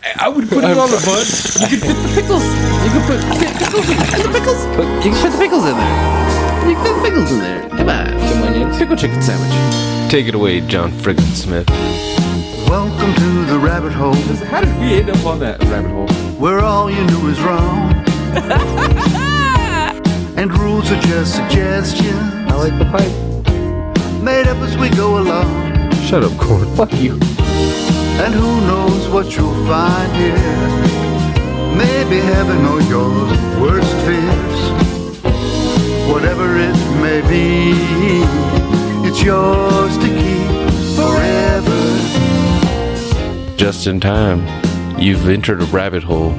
I would put it on the bun. You could fit the pickles. You could put pickles in the pickles. You can fit the pickles in there. You can fit the pickles in there. Come on. Some onions. Pickle chicken sandwich. Take it away, John Frickin Smith. Welcome to the rabbit hole, How did we end up on that rabbit hole? where all you knew is wrong. And rules are just suggestions, I like the pipe. made up as we go along. Shut up, Corn. Fuck you. And who knows what you'll find here. Maybe heaven or your worst fears. Whatever it may be, it's yours to keep forever. Just in time. You've entered a rabbit hole.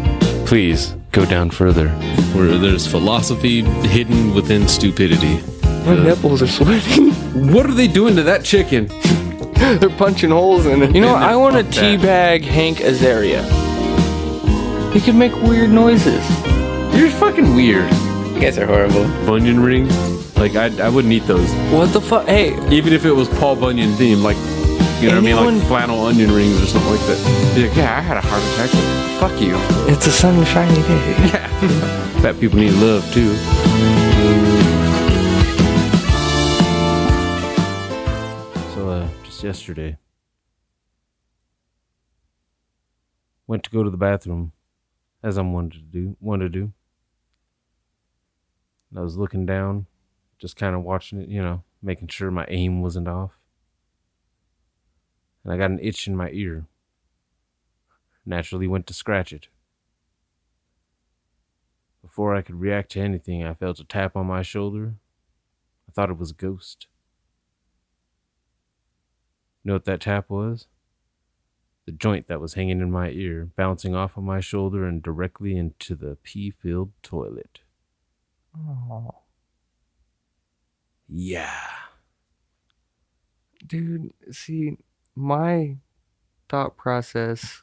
Please go down further. Where there's philosophy hidden within stupidity. My nipples are sweating. What are they doing to that chicken? They're punching holes in it. You know what? I want to teabag Hank Azaria. He can make weird noises. You're fucking weird. You guys are horrible. Bunyan rings? Like, I wouldn't eat those. What the fuck? Hey, Even if it was Paul Bunyan themed, like, you know what I mean? Like flannel onion rings or something like that. Be like, yeah, I had a heart attack. Fuck you. it's a sunshiny day. Yeah. Fat people need love, too. So, just yesterday, went to go to the bathroom, as I'm wanted to do. And I was looking down, just kind of watching it, you know, making sure my aim wasn't off. And I got an itch in my ear. Naturally went to scratch it. Before I could react to anything, I felt a tap on my shoulder. I thought it was a ghost. You know what that tap was? The joint that was hanging in my ear, bouncing off of my shoulder and directly into the pee-filled toilet. Oh, Yeah. dude. See, my thought process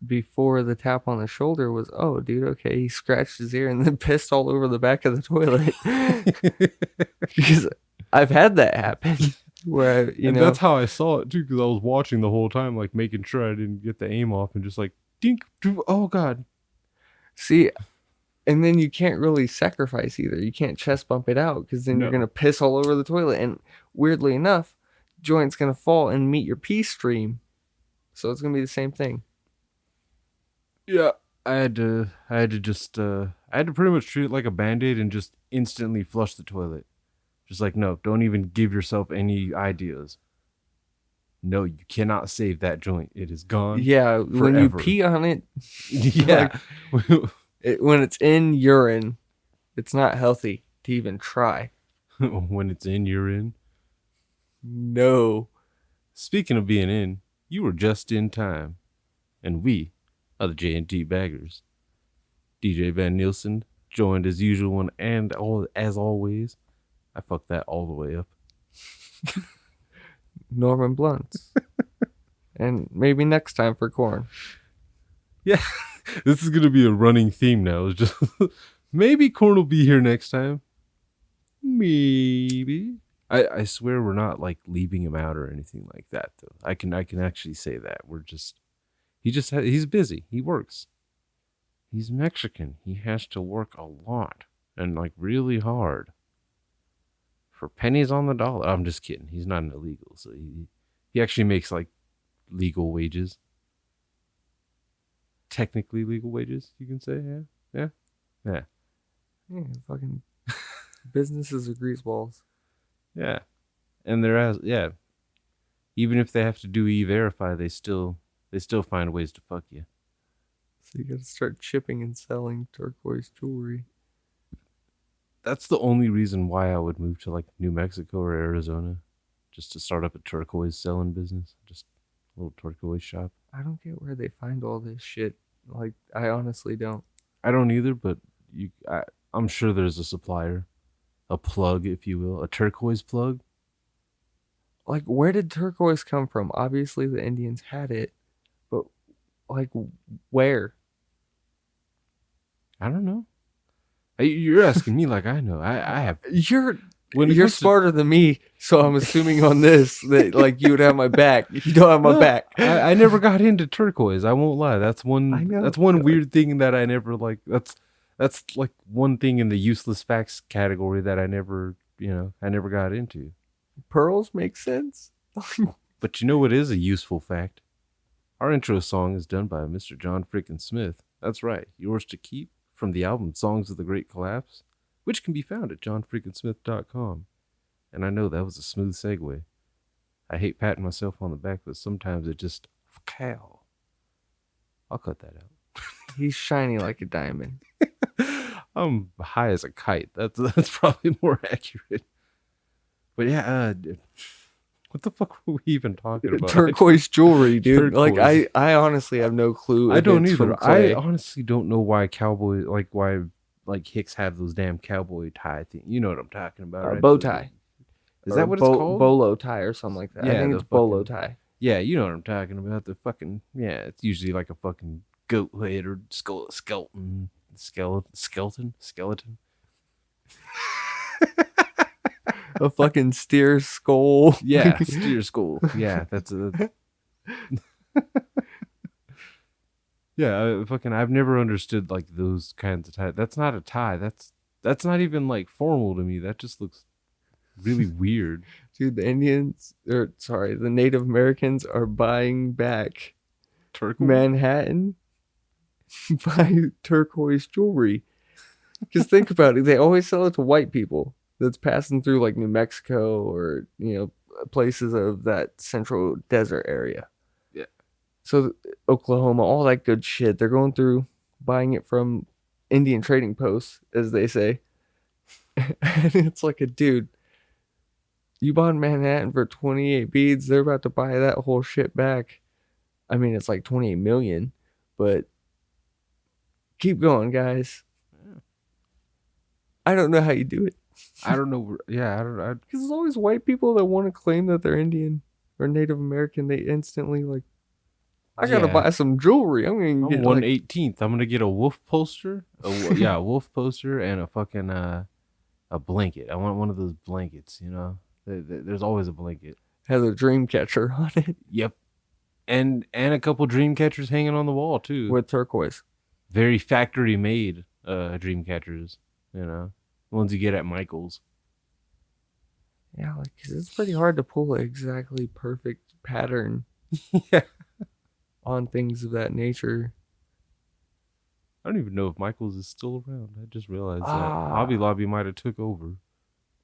before the tap on the shoulder was, oh, dude, okay, he scratched his ear and then pissed all over the back of the toilet. Because I've had that happen. Where you know, that's how I saw it too, because I was watching the whole time, like making sure I didn't get the aim off, and just like, dink, oh god. see, and then you can't really sacrifice either. You can't chest bump it out because then you're gonna piss all over the toilet, and weirdly enough, joint's gonna fall and meet your pee stream, so it's gonna be the same thing. Yeah, I had to pretty much treat it like a Band-Aid and just instantly flush the toilet. Just like, no, don't even give yourself any ideas. No, you cannot save that joint. It is gone. Yeah, when you pee on it, Yeah. when it's in urine, it's not healthy to even try. When it's in, you're in. No. Speaking of being in, you were just in time. And we are the J&T Baggers. DJ Van Nielsen, joined as usual, and as always, I fucked that all the way up. Norman Blunts. And maybe next time for corn. Yeah, this is going to be a running theme now. It's just maybe Corn will be here next time. Maybe. I swear we're not like leaving him out or anything like that, though. I can actually say that. He's busy. He works. He's Mexican. He has to work a lot and like really hard. For pennies on the dollar. I'm just kidding. He's not an illegal, so he actually makes like legal wages. Technically legal wages, you can say. Yeah. Yeah, fucking businesses are greaseballs. Yeah. And even if they have to do E-Verify, they still find ways to fuck you. So you gotta start chipping and selling turquoise jewelry. That's the only reason why I would move to like New Mexico or Arizona, just to start up a turquoise selling business, just a little turquoise shop. I don't get where they find all this shit. Like, I honestly don't. I don't either, but I'm sure there's a supplier, a plug, if you will, a turquoise plug. Like, where did turquoise come from? Obviously, the Indians had it, but like, where? I don't know. You're asking me like I know. I have. When it You're comes to- smarter than me, so I'm assuming on this that like you would have my back. You don't have my No, back. I never got into turquoise. I won't lie. That's I one. know. That's one weird thing that I never like. That's like one thing in the useless facts category that I never got into. Pearls make sense. But you know what is a useful fact? Our intro song is done by Mr. John Frickin Smith. That's right, yours to keep from the album Songs of the Great Collapse, which can be found at johnfrickinsmith.com. And I know that was a smooth segue. I hate patting myself on the back, but sometimes it just cow. I'll cut that out. He's shiny like a diamond. I'm high as a kite. That's probably more accurate. But yeah, what the fuck were we even talking about? Turquoise jewelry, dude. Like Turquoise. I honestly have no clue. I if don't it's either. from clay. I honestly don't know why Hicks have those damn cowboy tie thing. You know what I'm talking about, Or right? bow tie. Is Or that what it's called? Bolo tie or something like that. I Yeah, think the it's bolo fucking- tie. Yeah, you know what I'm talking about. The fucking it's usually like a fucking goat head or skeleton. A fucking steer skull. Yeah, steer skull. Yeah, that's a. Yeah, I've never understood like those kinds of tie. That's not a tie. That's not even like formal to me. That just looks really weird. Dude, the Native Americans are buying back Turquoise. Manhattan by turquoise jewelry. Because think about it, they always sell it to white people that's passing through like New Mexico or places of that central desert area. Yeah. So Oklahoma, all that good shit, they're going through buying it from Indian trading posts, as they say. And it's like a dude. You bought Manhattan for 28 beads, they're about to buy that whole shit back. I mean, it's like 28 million, but keep going, guys. I don't know how you do it. I don't know. Yeah, I don't know. Because there's always white people that want to claim that they're Indian or Native American. They instantly I gotta Yeah. buy some jewelry. I'm gonna get I'm 1/18th. I'm gonna get a wolf poster. A wolf poster and a fucking a blanket. I want one of those blankets. There's always a blanket. has a dream catcher on it Yep. And a couple dream catchers hanging on the wall too. with turquoise. Very factory made dream catchers. Ones you get at Michael's. Yeah, because it's pretty hard to pull an exactly perfect pattern Yeah. on things of that nature. I don't even know if Michael's is still around. I just realized that Ah. Hobby Lobby might have took over.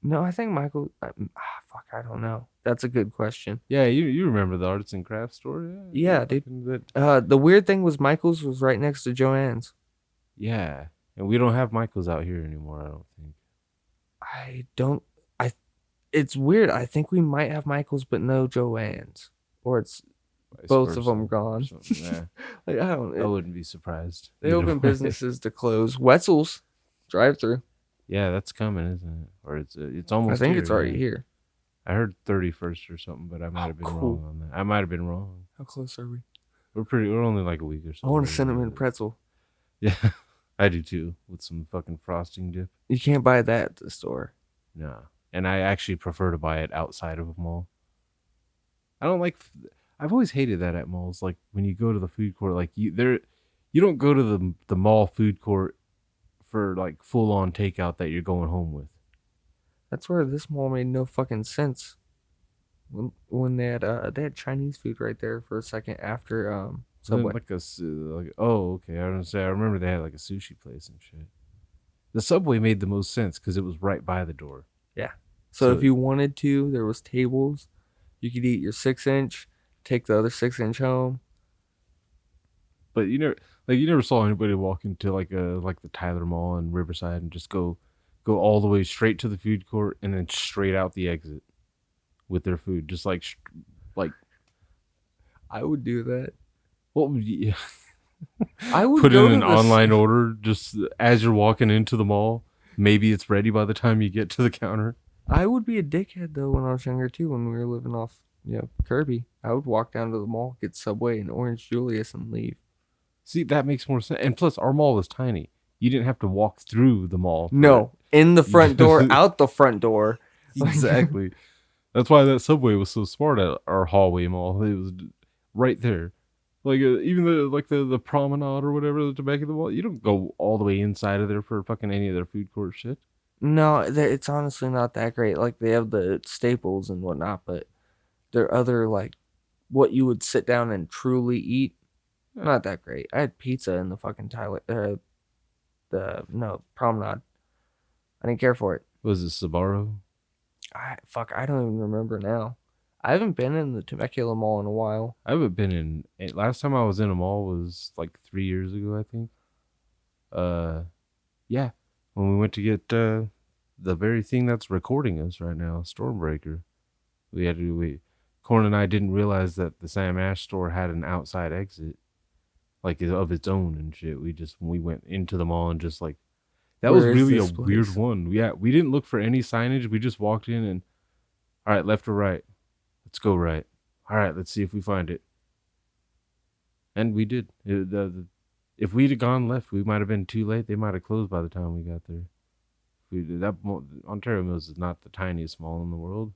No, I think Michael. Fuck, I don't know. That's a good question. Yeah, you remember the arts and crafts store? Yeah, dude. fucking that- The weird thing was Michael's was right next to Joann's. Yeah, and we don't have Michael's out here anymore. I don't think. It's weird. I think we might have Michael's, but no Joann's, or it's Vice both of versa them or gone. something. Yeah, Like I don't. I wouldn't be surprised. They Either open way. businesses to close. Wetzel's drive-through. Yeah, that's coming, isn't it? Or it's I almost. think here, it's already yeah. here. I heard 31st or something, but I might have been cool. wrong on that. I might have been wrong. How close are we? We're only like a week or so. I want a away, cinnamon but- pretzel. Yeah, I do too, with some fucking frosting dip. You can't buy that at the store. No, and I actually prefer to buy it outside of a mall. I don't like. I've always hated that at malls. Like when you go to the food court, like you don't go to the mall food court for like full on takeout that you're going home with. That's where this mall made no fucking sense. When they had Chinese food right there for a second after Subway. Like oh okay, I was gonna say I remember they had like a sushi place and shit. The Subway made the most sense because it was right by the door. So So- if you wanted to, there was tables. You could eat your 6-inch, take the other 6-inch home. But you never saw anybody walk into like the Tyler Mall in Riverside and just go all the way straight to the food court and then straight out the exit with their food, just like I would do that. well, yeah. I would Put go in to an the online order just as you're walking into the mall. Maybe it's ready by the time you get to the counter. I would be a dickhead though when I was younger too. When we were living off, Kirby, I would walk down to the mall, get Subway and Orange Julius, and leave. See, that makes more sense. And plus, our mall was tiny. You didn't have to walk through the mall. for No, in the front door, out the front door, Exactly. That's why that subway was so smart at our hallway mall. It was right there. Like even the promenade or whatever, the Temecula Mall, you don't go all the way inside of there for fucking any of their food court shit. No, it's honestly not that great. Like they have the staples and whatnot, but there are other like what you would sit down and truly eat. Yeah. Not that great. I had pizza in the fucking promenade. I didn't care for it. Was it Sbarro? I don't even remember now. I haven't been in the Temecula Mall in a while. I haven't been in. Last time I was in a mall was like 3 years ago, I think. Yeah, when we went to get the very thing that's recording us right now, Stormbreaker. Corn and I didn't realize that the Sam Ash store had an outside exit, like of its own and shit. We went into the mall and just like that was Where is really a this weird place? one. Yeah, we didn't look for any signage. We just walked in and all right, left or right. Let's go right. All right, let's see if we find it. And we did. If we'd have gone left, we might have been too late. They might have closed by the time we got there. Ontario Mills is not the tiniest mall in the world,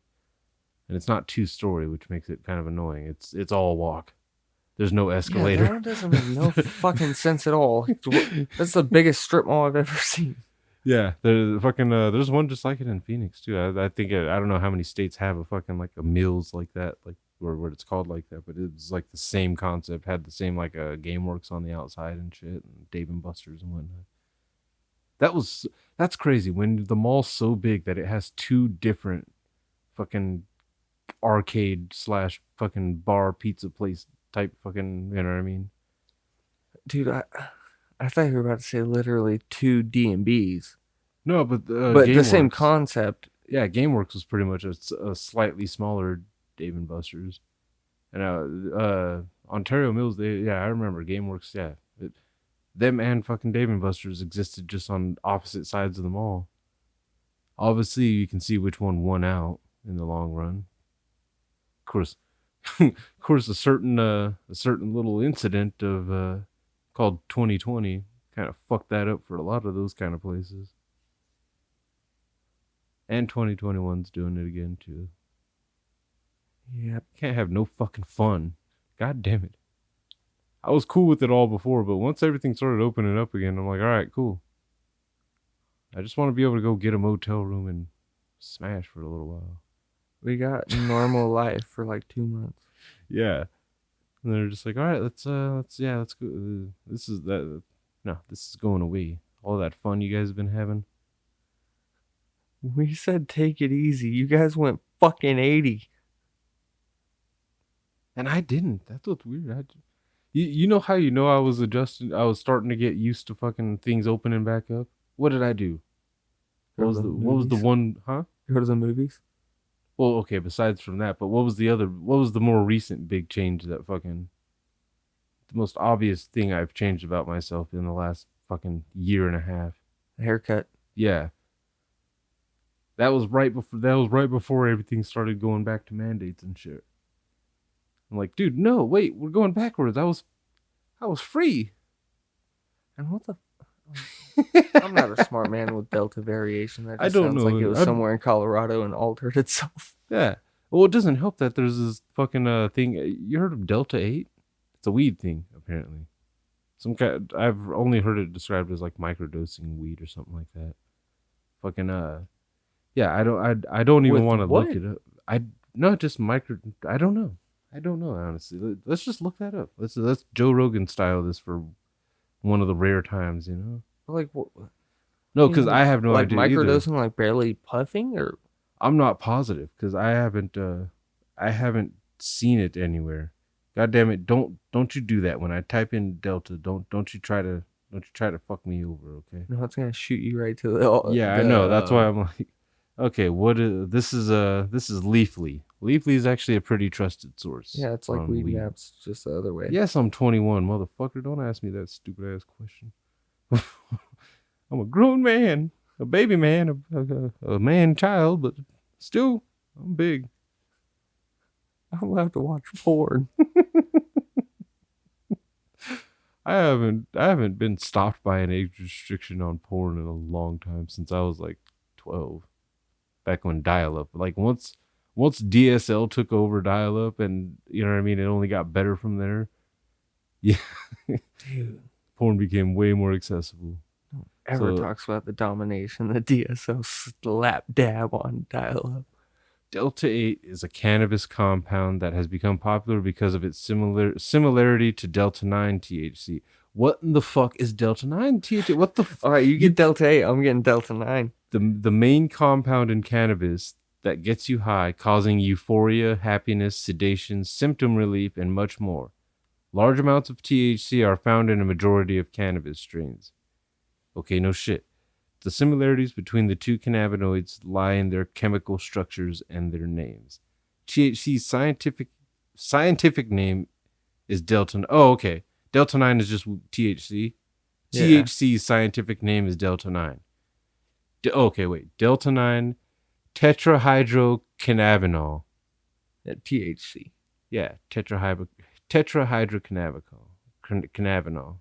and it's not 2-story, which makes it kind of annoying. It's all walk. There's no escalator. Yeah, that doesn't make no fucking sense at all. That's the biggest strip mall I've ever seen. Yeah, there's one just like it in Phoenix too. I think I don't know how many states have a fucking like a Mills like that, like or what it's called like that, but it's like the same concept. Had the same like GameWorks on the outside and shit, and Dave and Buster's and whatnot. That's crazy when the mall's so big that it has 2 different fucking arcade / fucking bar pizza place type fucking, you know what I mean? Dude, I thought you were about to say literally 2 D&Bs. No, but the same GameWorks. concept. Yeah, GameWorks was pretty much a slightly smaller Dave and Buster's, and Ontario Mills. I remember GameWorks. Yeah, them and fucking Dave and Buster's existed just on opposite sides of the mall. Obviously, you can see which one won out in the long run. Of course, a certain little incident of called 2020 kind of fucked that up for a lot of those kind of places. And 2021's doing it again too. Yep. Can't have no fucking fun. God damn it. I was cool with it all before, but once everything started opening up again, I'm like, all right, cool. I just want to be able to go get a motel room and smash for a little while. We got normal life for like 2 months. Yeah. And they're just like, all right, let's go. This is going away. All that fun you guys have been having. We said take it easy. You guys went fucking 80. And I didn't. That's what's weird. You know how you know I was adjusting? I was starting to get used to fucking things opening back up. What did I do? What was the one? Huh? Go to the movies. Well, okay. Besides from that, but what was the more recent big change that fucking the most obvious thing I've changed about myself in the last fucking year and a half? A haircut. Yeah. That was right before everything started going back to mandates and shit. I'm like, dude, no, wait, we're going backwards. I was free. And what the? I'm not a smart man with Delta variation. That just I don't sounds know. like it was somewhere in Colorado and altered itself. Yeah. Well, it doesn't help that there's this fucking thing. You heard of Delta 8? It's a weed thing, apparently. I've only heard it described as like microdosing weed or something like that. Fucking yeah, I don't even want to look it up. I don't know honestly. Let's just look that up. Let's Joe Rogan style this for one of the rare times, you know. Like what? No, because I have no like idea. Microdosing, Either. like barely puffing, or I'm not positive because I haven't seen it anywhere. God damn it! Don't you do that when I type in Delta. Don't you try to fuck me over, okay? No, it's gonna shoot you right to the. Yeah, I know. That's why I'm like, okay, this is Leafly. Leafly is actually a pretty trusted source. Yeah, it's like weed maps, just the other way. Yes, I'm 21, motherfucker. Don't ask me that stupid ass question. I'm a grown man, a baby man, a man child, but still, I'm big. I'm allowed to watch porn. I haven't been stopped by an age restriction on porn in a long time, since I was like 12. back when dial-up. Like once DSL took over dial-up, and you know what I mean, it only got better from there. Yeah, Dude, porn became way more accessible. ever So- talks about the domination the DSL slap dab on dial-up. Delta 8 is a cannabis compound that has become popular because of its similarity to Delta 9 THC. What in the fuck is Delta 9 THC? What the All right, you get Delta 8, I'm getting Delta 9. the main compound in cannabis that gets you high, causing euphoria, happiness, sedation, symptom relief, and much more. Large amounts of THC are found in a majority of cannabis strains. Okay, no shit. The similarities between the two cannabinoids lie in their chemical structures and their names. THC's scientific name is Delta. Oh, okay. Delta 9 is just THC. Yeah. THC's scientific name is Delta 9. Okay, wait. Delta 9 tetrahydrocannabinol. THC. Yeah, tetrahydrocannabinol.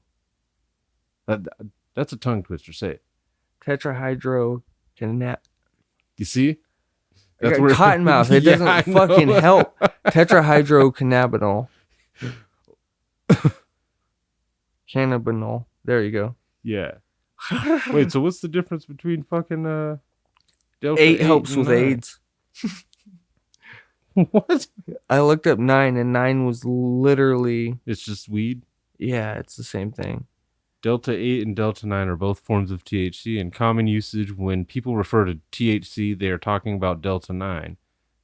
That's a tongue twister. Say it. Tetrahydrocannabinol. You see? I got cotton mouth. It doesn't I fucking know. help. Tetrahydrocannabinol. Cannabinol. There you go. Yeah. Wait, so what's the difference between fucking Delta 8 helps and with 9? AIDS. What? I looked up 9, and 9 was literally, It's just weed. yeah, it's the same thing. Delta 8 and Delta 9 are both forms of THC. In common usage, when people refer to THC, they are talking about Delta 9.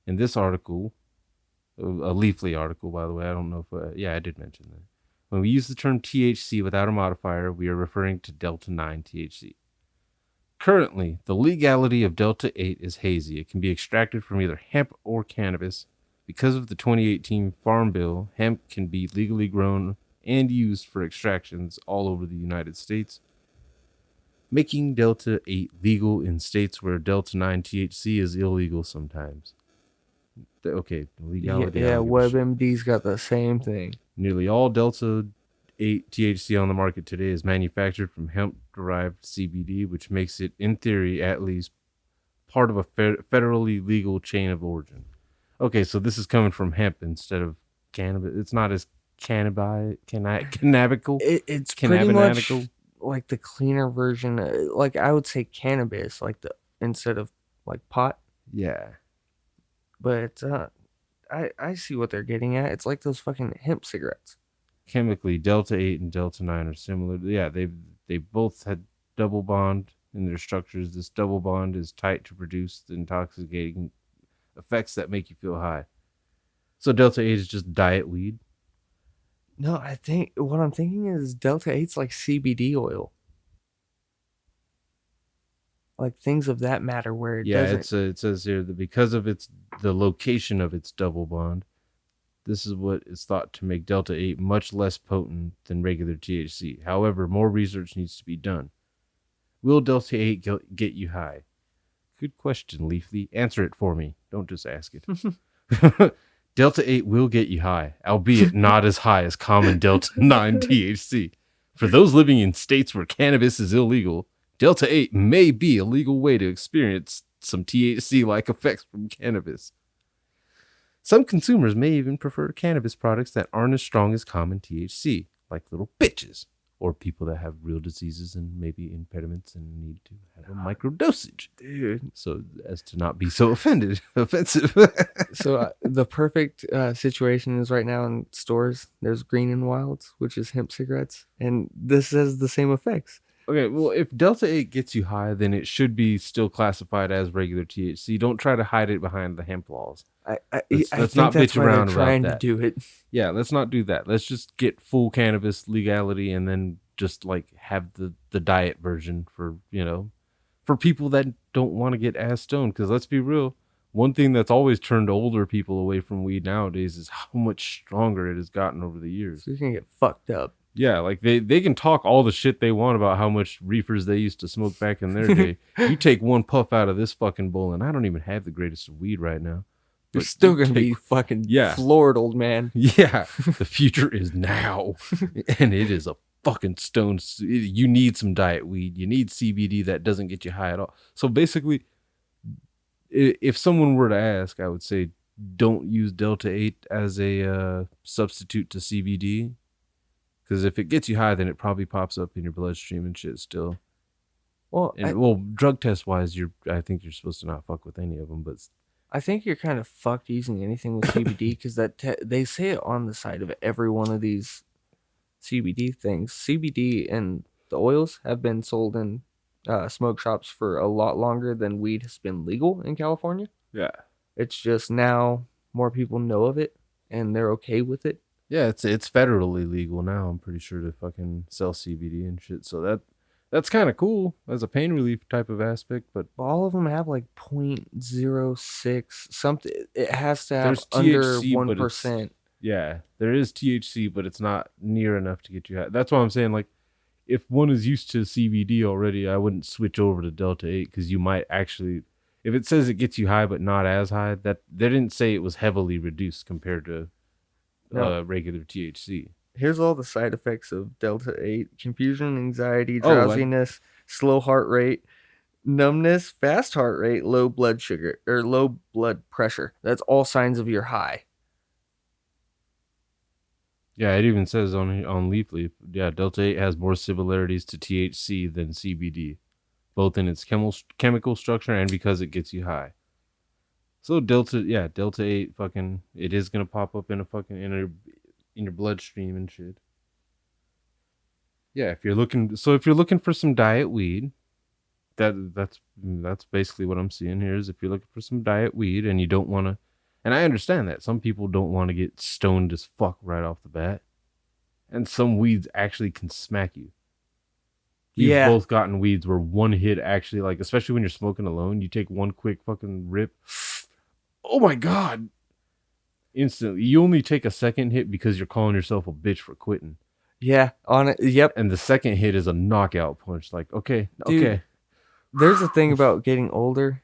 In this article, a Leafly article, by the way, I don't know if, I did mention that. When we use the term THC without a modifier, we are referring to Delta 9 THC. Currently, the legality of Delta 8 is hazy. It can be extracted from either hemp or cannabis. Because of the 2018 Farm Bill, hemp can be legally grown and used for extractions all over the United States, making Delta 8 legal in states where Delta 9 THC is illegal sometimes. Okay, legality. I Yeah, don't give a shit. WebMD's got the same thing. Nearly all Delta 8 THC on the market today is manufactured from hemp-derived CBD, which makes it, in theory, at least, part of a federally legal chain of origin. Okay, so this is coming from hemp instead of cannabis. It's not as cannabical. It's pretty much Cannabinatical. like the cleaner version. Like I would say cannabis, like the instead of like pot. Yeah. But I see what they're getting at. It's like those fucking hemp cigarettes. Chemically, Delta 8 and Delta 9 are similar. Yeah, they both had double bond in their structures. This double bond is tight to produce the intoxicating effects that make you feel high. So Delta 8 is just diet weed. No, I think what I'm thinking is Delta 8's like CBD oil. Like things of that matter where it doesn't. It says here that because of the location of its double bond, this is what is thought to make Delta 8 much less potent than regular THC. However, more research needs to be done. Will Delta 8 get you high? Good question, Leafly. Answer it for me. Don't just ask it. Delta 8 will get you high, albeit not as high as common Delta 9 THC. For those living in states where cannabis is illegal, Delta 8 may be a legal way to experience some THC-like effects from cannabis. Some consumers may even prefer cannabis products that aren't as strong as common THC, like little bitches, or people that have real diseases and maybe impediments and need to have a microdosage, Dude. so as to not be so offensive. So the perfect situation is right now in stores. There's Green and Wilds, which is hemp cigarettes, and this has the same effects. Okay, well, if Delta 8 gets you high, then it should be still classified as regular THC. Don't try to hide it behind the hemp laws. I Let's think not that's bitch why around they're about trying that. to do it. Yeah, let's not do that. Let's just get full cannabis legality and then just like have the diet version for, for people that don't want to get ass stoned. Because let's be real, one thing that's always turned older people away from weed nowadays is how much stronger it has gotten over the years. So you're gonna get fucked up. Yeah, like they can talk all the shit they want about how much reefers they used to smoke back in their day. You take one puff out of this fucking bowl, and I don't even have the greatest of weed right now. You're But still you gonna be take- fucking Yeah. floored, old man. Yeah, the future is now, and it is a fucking stone. You need some diet weed. You need CBD that doesn't get you high at all. So basically, if someone were to ask, I would say don't use Delta 8 as a substitute to CBD. Because if it gets you high, then it probably pops up in your bloodstream and shit still. Well, And drug test wise, I think you're supposed to not fuck with any of them. But I think you're kind of fucked using anything with CBD because they say it on the side of every one of these CBD things. CBD and the oils have been sold in smoke shops for a lot longer than weed has been legal in California. yeah, It's just now more people know of it and they're okay with it. yeah, it's federally legal now. I'm pretty sure to fucking sell CBD and shit. So that's kind of cool as a pain relief type of aspect. But All of them have like 0.06 something. It has to have There's under THC, but 1%. yeah, there is THC, but it's not near enough to get you high. That's why I'm saying, like, if one is used to CBD already, I wouldn't switch over to Delta 8 because you might actually, if it says it gets you high but not as high, that they didn't say it was heavily reduced compared to No. regular THC. Here's all the side effects of Delta 8: confusion, anxiety, Oh, like- drowsiness, slow heart rate, numbness, fast heart rate, low blood sugar or low blood pressure. That's all signs of your high. Yeah, it even says on Leafly, yeah, Delta 8 has more similarities to THC than CBD, both in its chemical structure and because it gets you high. So Delta 8 fucking, it is gonna pop up in a fucking in your bloodstream and shit. Yeah, if you're looking for some diet weed, that's basically what I'm seeing here. Is if you're looking for some diet weed and you don't want to, and I understand that some people don't want to get stoned as fuck right off the bat, and some weeds actually can smack you. We've both gotten weeds where one hit actually, like, especially when you're smoking alone, you take one quick fucking rip. Oh my god! Instantly, you only take a second hit because you're calling yourself a bitch for quitting. Yeah, on it. Yep. And the second hit is a knockout punch. Like, okay, Dude, okay. There's a thing about getting older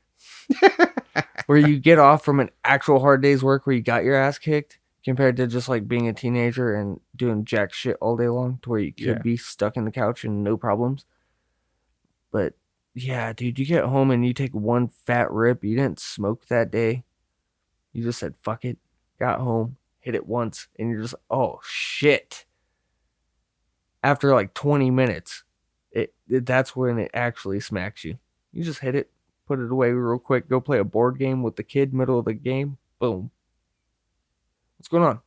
where you get off from an actual hard day's work where you got your ass kicked compared to just like being a teenager and doing jack shit all day long to where you could be stuck in the couch and no problems. But yeah, dude, you get home and you take one fat rip. You didn't smoke that day. You just said, fuck it. Got home, hit it once, and you're just, oh shit. After like 20 minutes, that's when it actually smacks you. You just hit it, put it away real quick, go play a board game with the kid, middle of the game, boom. What's going on?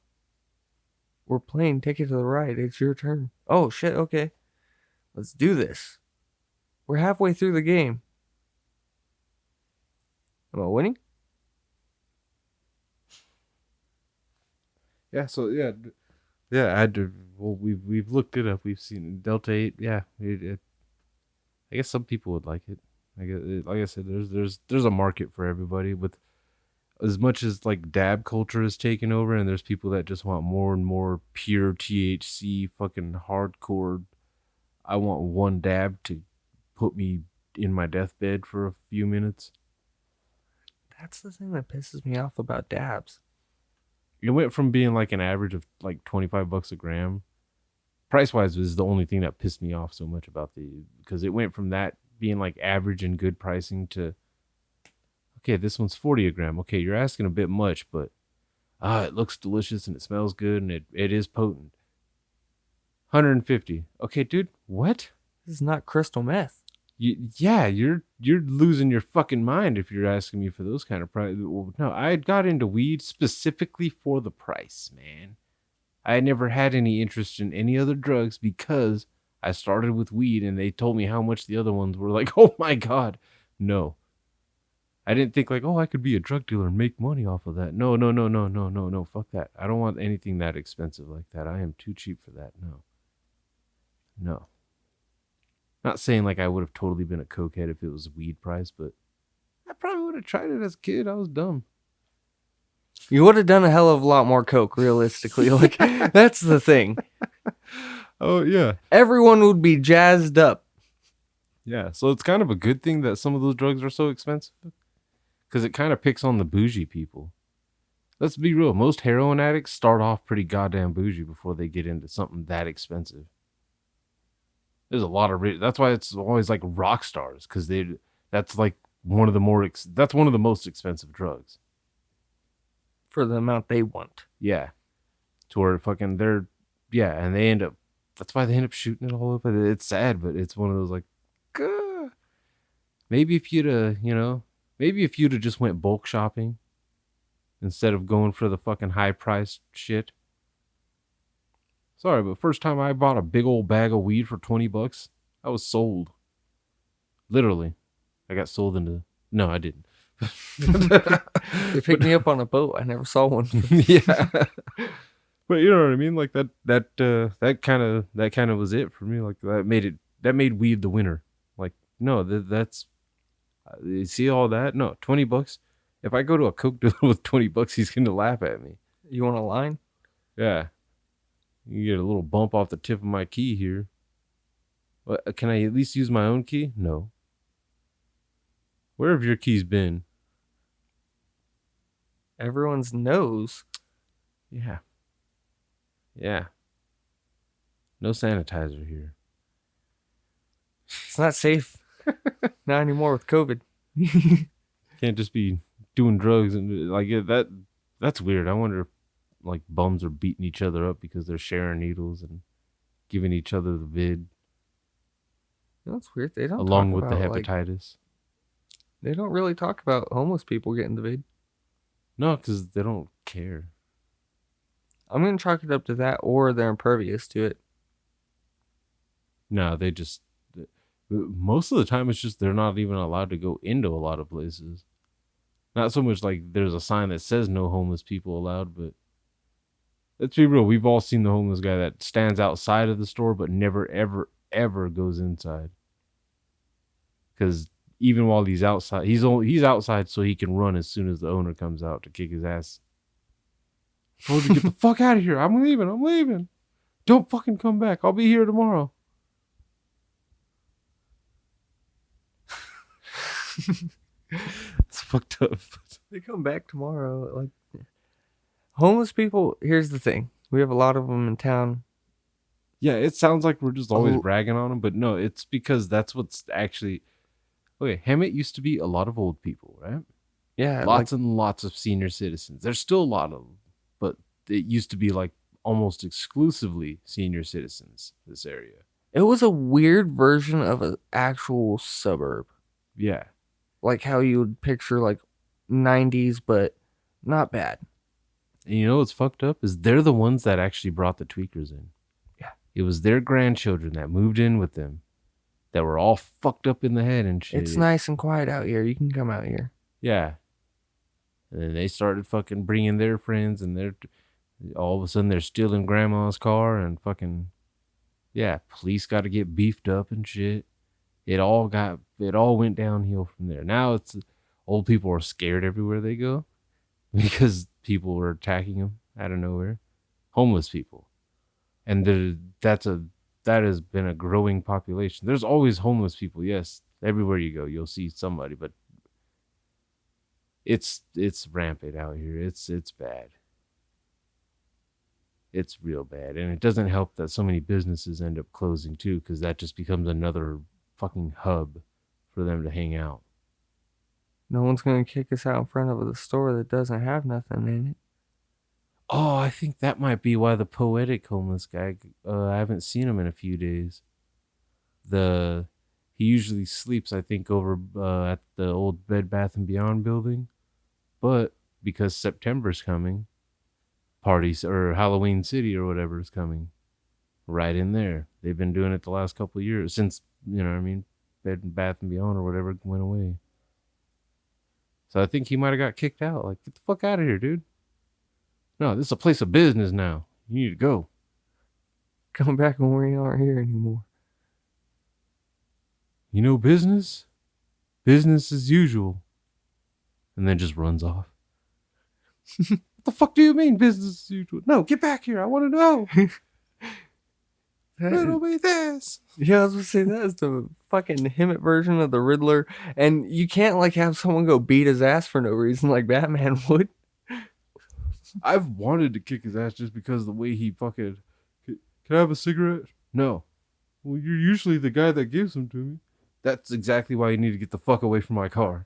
We're playing Ticket to the Ride. It's your turn. Oh shit, okay. Let's do this. We're halfway through the game. Am I winning? Yeah, so yeah, I had to. Well, we've looked it up. We've seen Delta 8. Yeah, I guess some people would like it. I guess, like I said, there's a market for everybody. With as much as like dab culture is taking over, and there's people that just want more and more pure THC, fucking hardcore. I want one dab to put me in my deathbed for a few minutes. That's the thing that pisses me off about dabs. It went from being like an average of like $25 a gram. Price wise was the only thing that pissed me off so much about because it went from that being like average and good pricing to, okay, this one's 40 a gram. Okay, you're asking a bit much, but it looks delicious and it smells good and it is potent. 150. Okay, dude, what? This is not crystal meth. You're losing your fucking mind if you're asking me for those kind of price. No, I got into weed specifically for the price, man. I never had any interest in any other drugs because I started with weed and they told me how much the other ones were. Like, oh my god, no. I didn't think like, oh, I could be a drug dealer and make money off of that. No, fuck that. I don't want anything that expensive like that. I am too cheap for that. No. Not saying like I would have totally been a cokehead if it was weed price, but I probably would have tried it as a kid. I was dumb. You would have done a hell of a lot more coke, realistically. Like, that's the thing. Oh, yeah. Everyone would be jazzed up. Yeah, so it's kind of a good thing that some of those drugs are so expensive because it kind of picks on the bougie people. Let's be real. Most heroin addicts start off pretty goddamn bougie before they get into something that expensive. There's a lot of that's why it's always like rock stars because that's like one of the that's one of the most expensive drugs. For the amount they want. Yeah. To where fucking and they end up, that's why they end up shooting it all over. It's sad, but it's one of those like, Gah. Maybe if you'd have just went bulk shopping instead of going for the fucking high priced shit. Sorry, but first time I bought a big old bag of weed for $20, I was sold. Literally. I got sold into, no, I didn't. They picked me up on a boat. I never saw one. Yeah. But you know what I mean? Like that kind of was it for me. Like that made weed the winner. Like, no, that's you see all that? No, $20. If I go to a Coke dealer with $20, he's gonna laugh at me. You want a line? Yeah. You get a little bump off the tip of my key here. But can I at least use my own key? No. Where have your keys been? Everyone's nose. Yeah. Yeah. No sanitizer here. It's not safe. Not anymore with COVID. Can't just be doing drugs and like that's weird. I wonder if like bums are beating each other up because they're sharing needles and giving each other the vid. That's weird. They don't along talk with the about, hepatitis. They don't really talk about homeless people getting the vid. No, because they don't care. I'm going to chalk it up to that, or they're impervious to it. No, they just... Most of the time, it's just they're not even allowed to go into a lot of places. Not so much like there's a sign that says no homeless people allowed, but... Let's be real, we've all seen the homeless guy that stands outside of the store but never, ever, ever goes inside. Because even while he's outside, he's outside so he can run as soon as the owner comes out to kick his ass. I told you to get the fuck out of here. I'm leaving. Don't fucking come back. I'll be here tomorrow. It's fucked up. They come back tomorrow. Like, homeless people, here's the thing. We have a lot of them in town. Yeah, it sounds like we're just always bragging on them, but no, it's because that's what's actually... Okay, Hemet used to be a lot of old people, right? Yeah. Lots and lots of senior citizens. There's still a lot of them, but it used to be like almost exclusively senior citizens, this area. It was a weird version of an actual suburb. Yeah. Like how you would picture like 90s, but not bad. And you know what's fucked up is they're the ones that actually brought the tweakers in. Yeah. It was their grandchildren that moved in with them that were all fucked up in the head and shit. It's nice and quiet out here. You can come out here. Yeah. And then they started fucking bringing their friends, and all of a sudden they're stealing grandma's car, and fucking, yeah, police got to get beefed up and shit. It all went downhill from there. Now it's old people are scared everywhere they go because people are attacking them out of nowhere. Homeless people. And that has been a growing population. There's always homeless people. Yes, everywhere you go, you'll see somebody, but it's rampant out here. It's bad. It's real bad. And it doesn't help that so many businesses end up closing too, because that just becomes another fucking hub for them to hang out. No one's going to kick us out in front of the store that doesn't have nothing in it. Oh, I think that might be why the poetic homeless guy, I haven't seen him in a few days. He usually sleeps, I think, over at the old Bed Bath & Beyond building. But because September's coming, parties, or Halloween City or whatever is coming, right in there. They've been doing it the last couple of years, since, you know what I mean, Bed Bath & Beyond or whatever went away. So I think he might have got kicked out. Like, get the fuck out of here, dude. No, this is a place of business now. You need to go. Come back when we aren't here anymore. You know business? Business as usual. And then just runs off. What the fuck do you mean business as usual? No, get back here. I want to know. Riddle me this. Yeah, I was going to say, that is the fucking Hemet version of the Riddler. And you can't like have someone go beat his ass for no reason like Batman would. I've wanted to kick his ass just because of the way he fucking... Can I have a cigarette? No. Well, you're usually the guy that gives them to me. That's exactly why you need to get the fuck away from my car.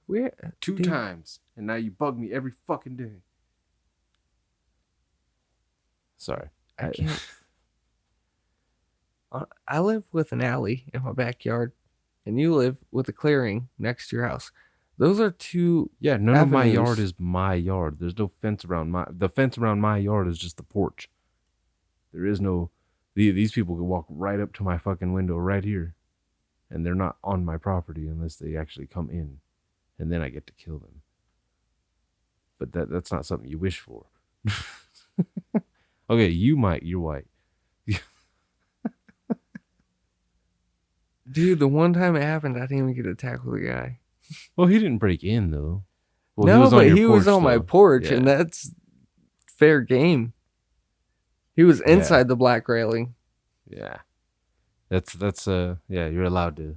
We're Two dude, times, and now you bug me every fucking day. Sorry. I can't. I live with an alley in my backyard, and you live with a clearing next to your house. Those are two. Yeah, none of my yard avenues. is my yard. There's no fence around the fence around my yard is just the porch. There is no these people could walk right up to my fucking window right here, and they're not on my property unless they actually come in, and then I get to kill them. But that's not something you wish for. Okay, you might. You're white. Dude, the one time it happened, I didn't even get attacked with a guy. Well, he didn't break in though. Well, No, but your he was porch, on my though. porch, Yeah. and that's fair game. He was Yeah. inside the black railing. Yeah, that's yeah. You're allowed to.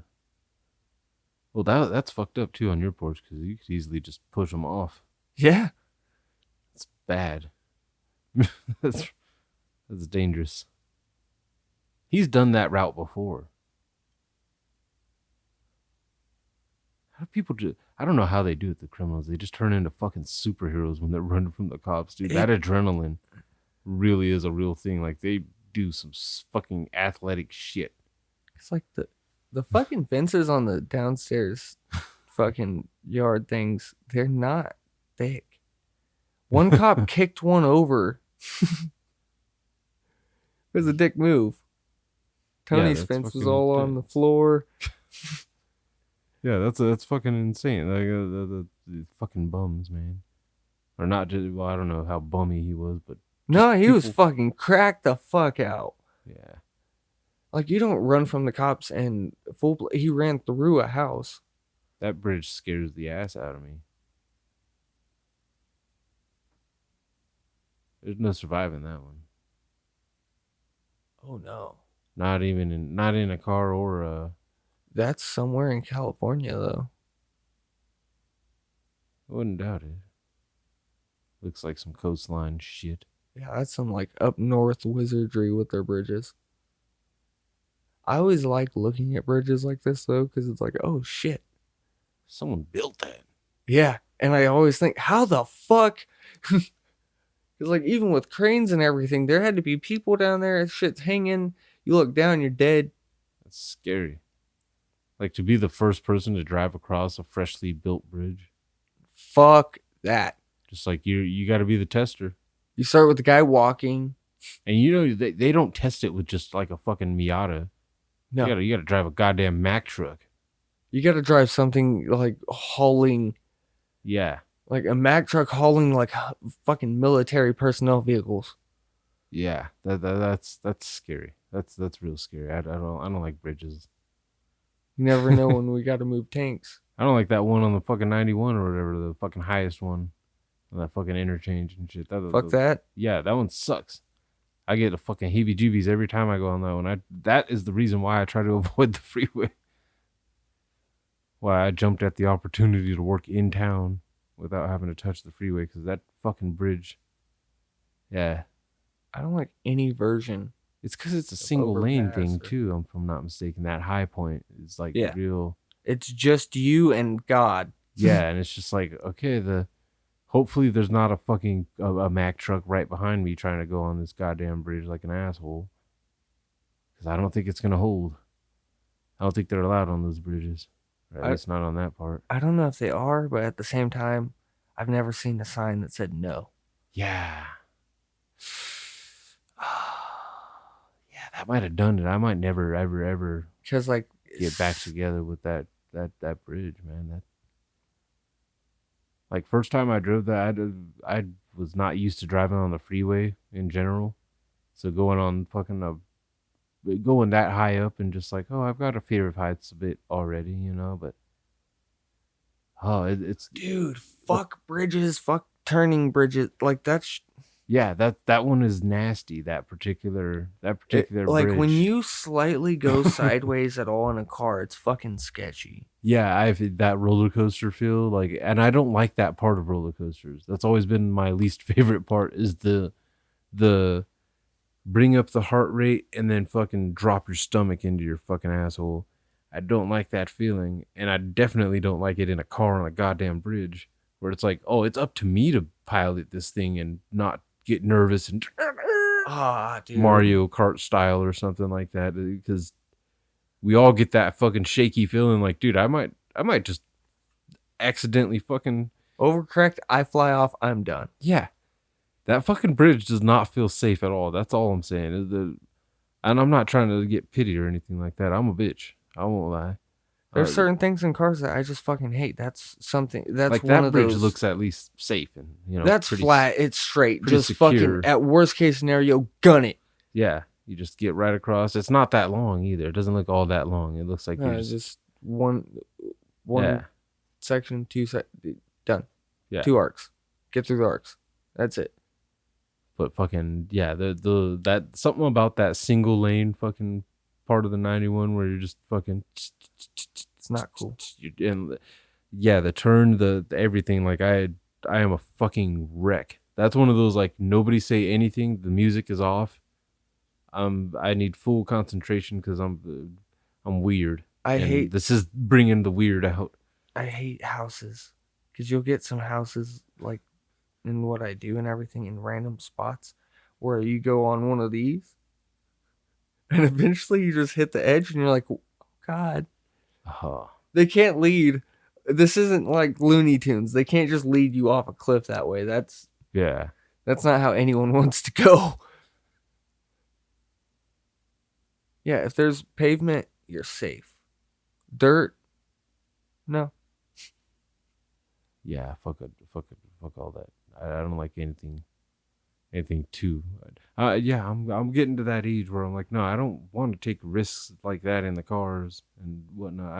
Well, that's fucked up too on your porch because you could easily just push them off. Yeah. It's bad. that's dangerous. He's done that route before. How do people do? I don't know how they do it. The criminals, they just turn into fucking superheroes when they're running from the cops, dude. That adrenaline really is a real thing. Like they do some fucking athletic shit. It's like the fucking fences on the downstairs fucking yard things, they're not thick. One cop kicked one over. It was a dick move. Tony's that's fence was fucking all on the intense. floor. Yeah, that's fucking insane. Like the fucking bums, man. Or not just. Well, I don't know how bummy he was, but No, he was people- fucking cracked the fuck out. yeah. Like, you don't run from the cops and he ran through a house. That bridge scares the ass out of me. There's no surviving that one. Oh no. Not in a car or a. That's somewhere in California though. I wouldn't doubt it. Looks like some coastline shit. Yeah, that's some like up north wizardry with their bridges. I always like looking at bridges like this though, because it's like, oh shit. Someone built that. Yeah. And I always think, how the fuck? Because like even with cranes and everything, there had to be people down there, shit's hanging. You look down, you're dead. That's scary. Like to be the first person to drive across a freshly built bridge. Fuck that. Just like you got to be the tester. You start with the guy walking. And you know they don't test it with just like a fucking Miata. No. You gotta drive a goddamn Mack truck. You got to drive something like hauling, Yeah. like a Mack truck hauling like fucking military personnel vehicles. Yeah. That's scary. That's real scary. I don't like bridges. You never know when we got to move tanks. I don't like that one on the fucking 91 or whatever, the fucking highest one. That fucking interchange and shit. Fuck that. Yeah, that one sucks. I get a fucking heebie-jeebies every time I go on that one. That is the reason why I try to avoid the freeway. Why I jumped at the opportunity to work in town without having to touch the freeway, because that fucking bridge. Yeah. I don't like any version. It's because it's a single lane overpass thing or- too, if I'm not mistaken. That high point is like Yeah. real. It's just you and God. Yeah, and it's just like, okay, hopefully there's not a fucking a Mack truck right behind me trying to go on this goddamn bridge like an asshole. Because I don't think it's going to hold. I don't think they're allowed on those bridges. Or at least not on that part. I don't know if they are, but at the same time, I've never seen a sign that said no. Yeah. Yeah, that might have done it. I might never, ever Because like get back together with that bridge, man. That, like, first time I drove that, I was not used to driving on the freeway in general. So going on fucking going that high up and just like, oh, I've got a fear of heights a bit already, you know, but oh, it's dude, fuck bridges, fuck turning bridges. Like that's yeah, that one is nasty. That particular like bridge. when you slightly go sideways at all in a car, it's fucking sketchy. Yeah, I've that roller coaster feel like, and I don't like that part of roller coasters. That's always been my least favorite part, is the bring up the heart rate and then fucking drop your stomach into your fucking asshole. I don't like that feeling, and I definitely don't like it in a car on a goddamn bridge where it's like, oh, it's up to me to pilot this thing and not get nervous and Ah, dude. Mario Kart style or something like that, because we all get that fucking shaky feeling like, dude, I might just accidentally fucking Overcorrect, I fly off, I'm done. yeah. That fucking bridge does not feel safe at all. That's all I'm saying. And I'm not trying to get pity or anything like that. I'm a bitch. I won't lie. There's certain things in cars that I just fucking hate. That's something. That's like one that of bridge those. looks at least safe and That's pretty flat. It's straight. pretty Just secure. fucking. At worst case scenario, gun it. Yeah, you just get right across. It's not that long either. It doesn't look all that long. It looks like No, you're it's just just one yeah, section, done. Yeah. 2 arcs. Get through the arcs. That's it. but fucking yeah, the that something about that single lane fucking part of the 91 where you're just fucking It's not cool. and yeah, the turn, the everything, like I am a fucking wreck. That's one of those like nobody say anything, the music is off. I need full concentration because I'm weird. This is bringing the weird out. I hate houses because you'll get some houses like in what I do and everything in random spots where you go on one of these and eventually you just hit the edge and you're like, oh, God, they can't lead. This isn't like Looney Tunes. They can't just lead you off a cliff that way. That's not how anyone wants to go. Yeah, if there's pavement, you're safe. Dirt, no. Yeah, fuck all that. I don't like anything too. Yeah, I'm getting to that age where I'm like, no, I don't want to take risks like that in the cars and whatnot.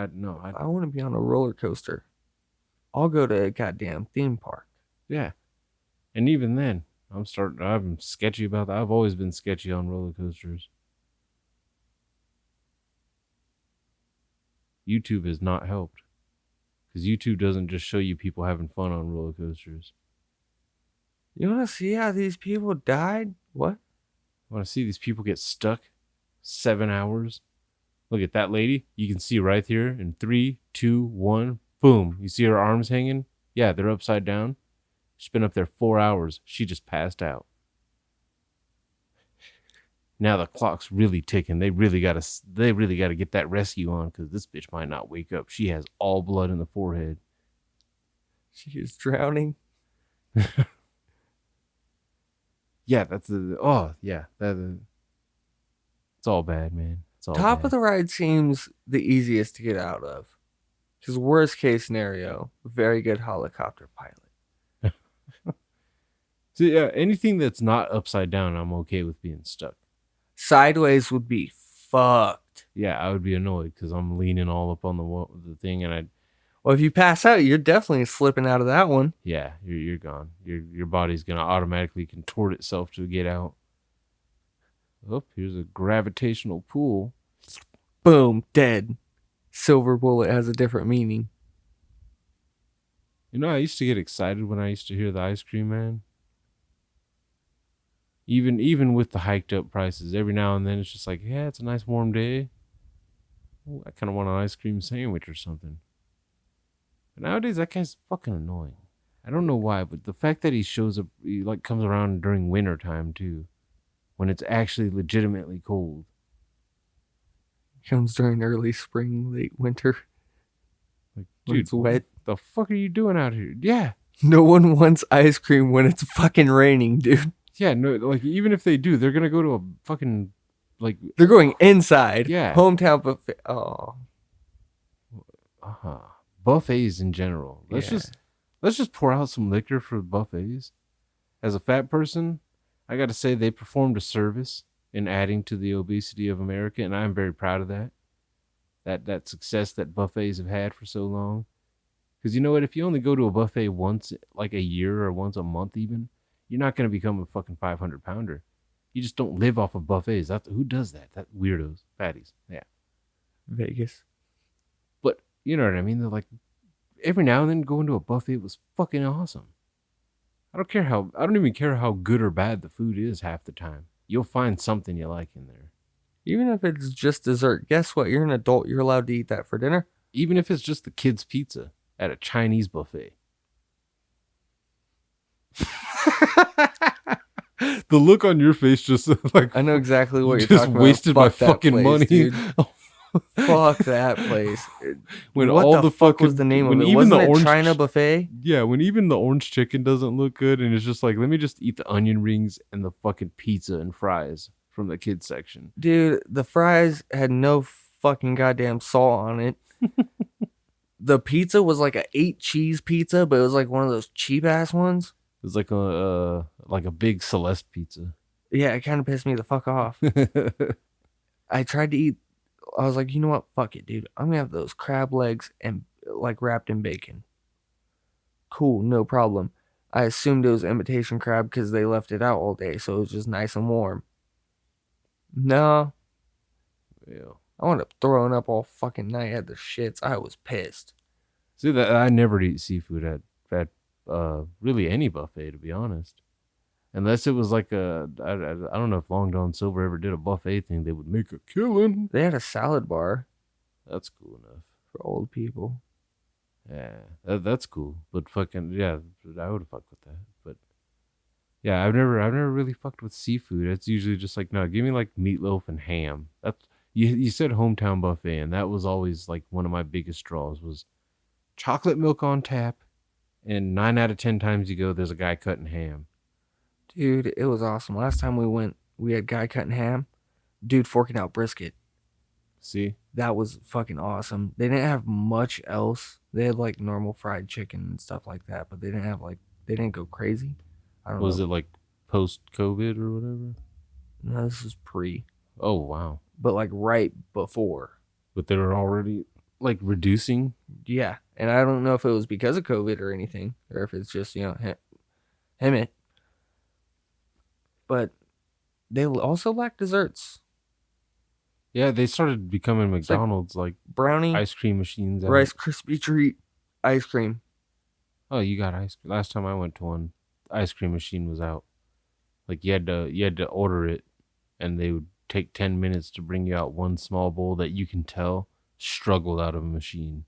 I want to be on a roller coaster. I'll go to a goddamn theme park. Yeah, and even then, I'm sketchy about that. I've always been sketchy on roller coasters. YouTube has not helped because YouTube doesn't just show you people having fun on roller coasters. You want to see how these people died? What? I want to see these people get stuck 7 hours. Look at that lady. You can see right here in 3, 2, 1, boom. You see her arms hanging? Yeah, they're upside down. She's been up there 4 hours. She just passed out. Now the clock's really ticking. They really gotta get that rescue on because this bitch might not wake up. She has all blood in the forehead. She is drowning. Yeah, it's all bad, man. It's all Top bad. of the ride seems the easiest to get out of. Because worst case scenario, very good helicopter pilot. So yeah, anything that's not upside down, I'm okay with being stuck. Sideways would be fucked. Yeah, I would be annoyed because I'm leaning all up on the thing, and Well, if you pass out, you're definitely slipping out of that one. yeah, you're gone. Your body's gonna automatically contort itself to get out. Oh, here's a gravitational pull. Boom, dead. Silver bullet has a different meaning. You know, I used to get excited when I used to hear the Ice Cream Man. Even with the hiked up prices, every now and then it's just like, yeah, it's a nice warm day. Ooh, I kind of want an ice cream sandwich or something. But nowadays, that guy's fucking annoying. I don't know why, but the fact that he shows up, he like comes around during winter time too, when it's actually legitimately cold. Comes during early spring, late winter. Like, When dude, it's wet. what the fuck are you doing out here? Yeah. No one wants ice cream when it's fucking raining, dude. Yeah, no, like even if they do, they're gonna go to a fucking like They're going inside. Yeah. Hometown buffet. Oh. Buffets in general. Let's Yeah. just pour out some liquor for buffets. As a fat person, I got to say they performed a service in adding to the obesity of America, and I'm very proud of that. That success that buffets have had for so long. Because you know what? If you only go to a buffet once, like a year or once a month, even, you're not going to become a fucking 500 pounder. You just don't live off of buffets. Who does that? That weirdos, fatties. Yeah. Vegas. But you know what I mean? They're like, every now and then going to a buffet was fucking awesome. I don't even care how good or bad the food is half the time. You'll find something you like in there. Even if it's just dessert, guess what? You're an adult. You're allowed to eat that for dinner. Even if it's just the kids' pizza at a Chinese buffet. The look on your face just like I know exactly what you you're just talking wasted about. my Fuck that fucking place, money. dude. Fuck that place. When what all the fuck was the name of it? even Wasn't the it orange China buffet? Yeah, when even the orange chicken doesn't look good, and it's just like, let me just eat the onion rings and the fucking pizza and fries from the kids section. Dude, the fries had no fucking goddamn salt on it. The pizza was like a 8-cheese pizza, but it was like one of those cheap ass ones. It was like a big Celeste pizza. Yeah, it kind of pissed me the fuck off. I tried to eat. I was like, you know what? Fuck it, dude. I'm gonna have those crab legs and like wrapped in bacon. Cool, no problem. I assumed it was imitation crab because they left it out all day, so it was just nice and warm. No, Yeah. I wound up throwing up all fucking night. I had the shits. I was pissed. See, that I never eat seafood at really any buffet, to be honest. Unless it was like I don't know if Long John Silver ever did a buffet thing. They would make a killing. They had a salad bar That's cool enough. for old people. Yeah, that's cool. But fucking yeah, I would have fucked with that. But yeah, I've never really fucked with seafood. It's usually just like, no, give me like meatloaf and ham. That's you said hometown buffet, and that was always like one of my biggest draws was chocolate milk on tap, and 9 out of 10 times you go, there's a guy cutting ham. Dude, it was awesome. Last time we went, we had guy cutting ham. Dude forking out brisket. See, That was fucking awesome. They didn't have much else. They had like normal fried chicken and stuff like that, but they didn't have like, they didn't go crazy. I don't know. was it like post COVID or whatever? No, this is pre, Oh wow, but like right before. but they were already like reducing. Yeah, and I don't know if it was because of COVID or anything, or if it's just, you know, him. But they also lack desserts. Yeah, they started becoming like McDonald's like Brownie, ice cream machines. out. Rice Krispie treat, ice cream. Oh, you got ice cream. Last time I went to one, the ice cream machine was out. Like you had to order it, and they would take 10 minutes to bring you out one small bowl that you can tell struggled out of a machine.